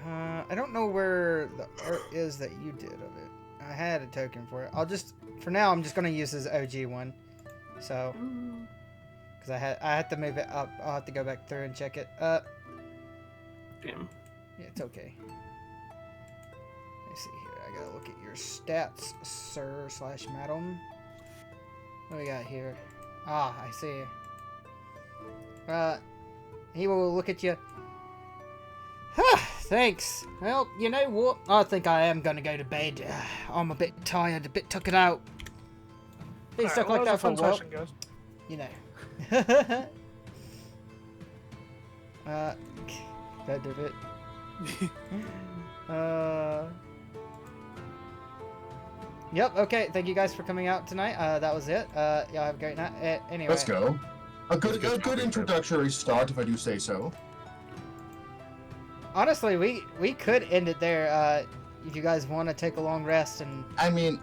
I don't know where the art is that you did of it. I had a token for it. For now, I'm just gonna use his OG one. So, because I had to move it up. I'll have to go back through and check it. Damn. Yeah, it's okay. Let me see here. I gotta look at your stats, sir/madam. What do we got here? Ah, I see. He will look at you. Thanks. Well, you know what? I think I am gonna go to bed. I'm a bit tired, a bit tuckered out. Been Alright, stuck well, like that was that a for a while. session, guys. You know. That did it. Yep, okay. Thank you guys for coming out tonight. That was it. Y'all have a great night. Anyway. Let's go. A good Let's go. introductory start, if I do say so. Honestly, we could end it there. If you guys want to take a long rest, and I mean,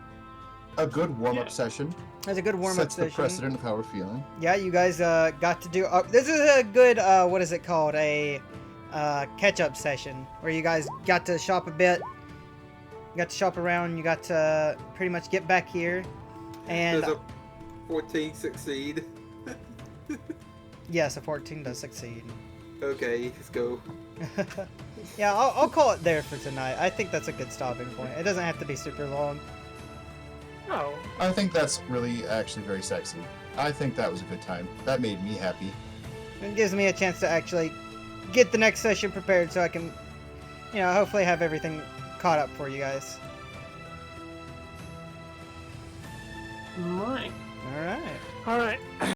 a good warm-up session there's a good warm-up sets the session. precedent of how we're feeling. Yeah, you guys got to do. This is a good. What is it called? A catch-up session where you guys got to shop a bit. You got to shop around. You got to pretty much get back here, and Does a 14 succeed? yes, a 14 does succeed. Okay, let's go. Yeah, I'll call it there for tonight. I think that's a good stopping point. It doesn't have to be super long. Oh, I think that's really actually very sexy. I think that was a good time. That made me happy. It gives me a chance to actually get the next session prepared so I can, hopefully have everything caught up for you guys. Alright. All right. all right.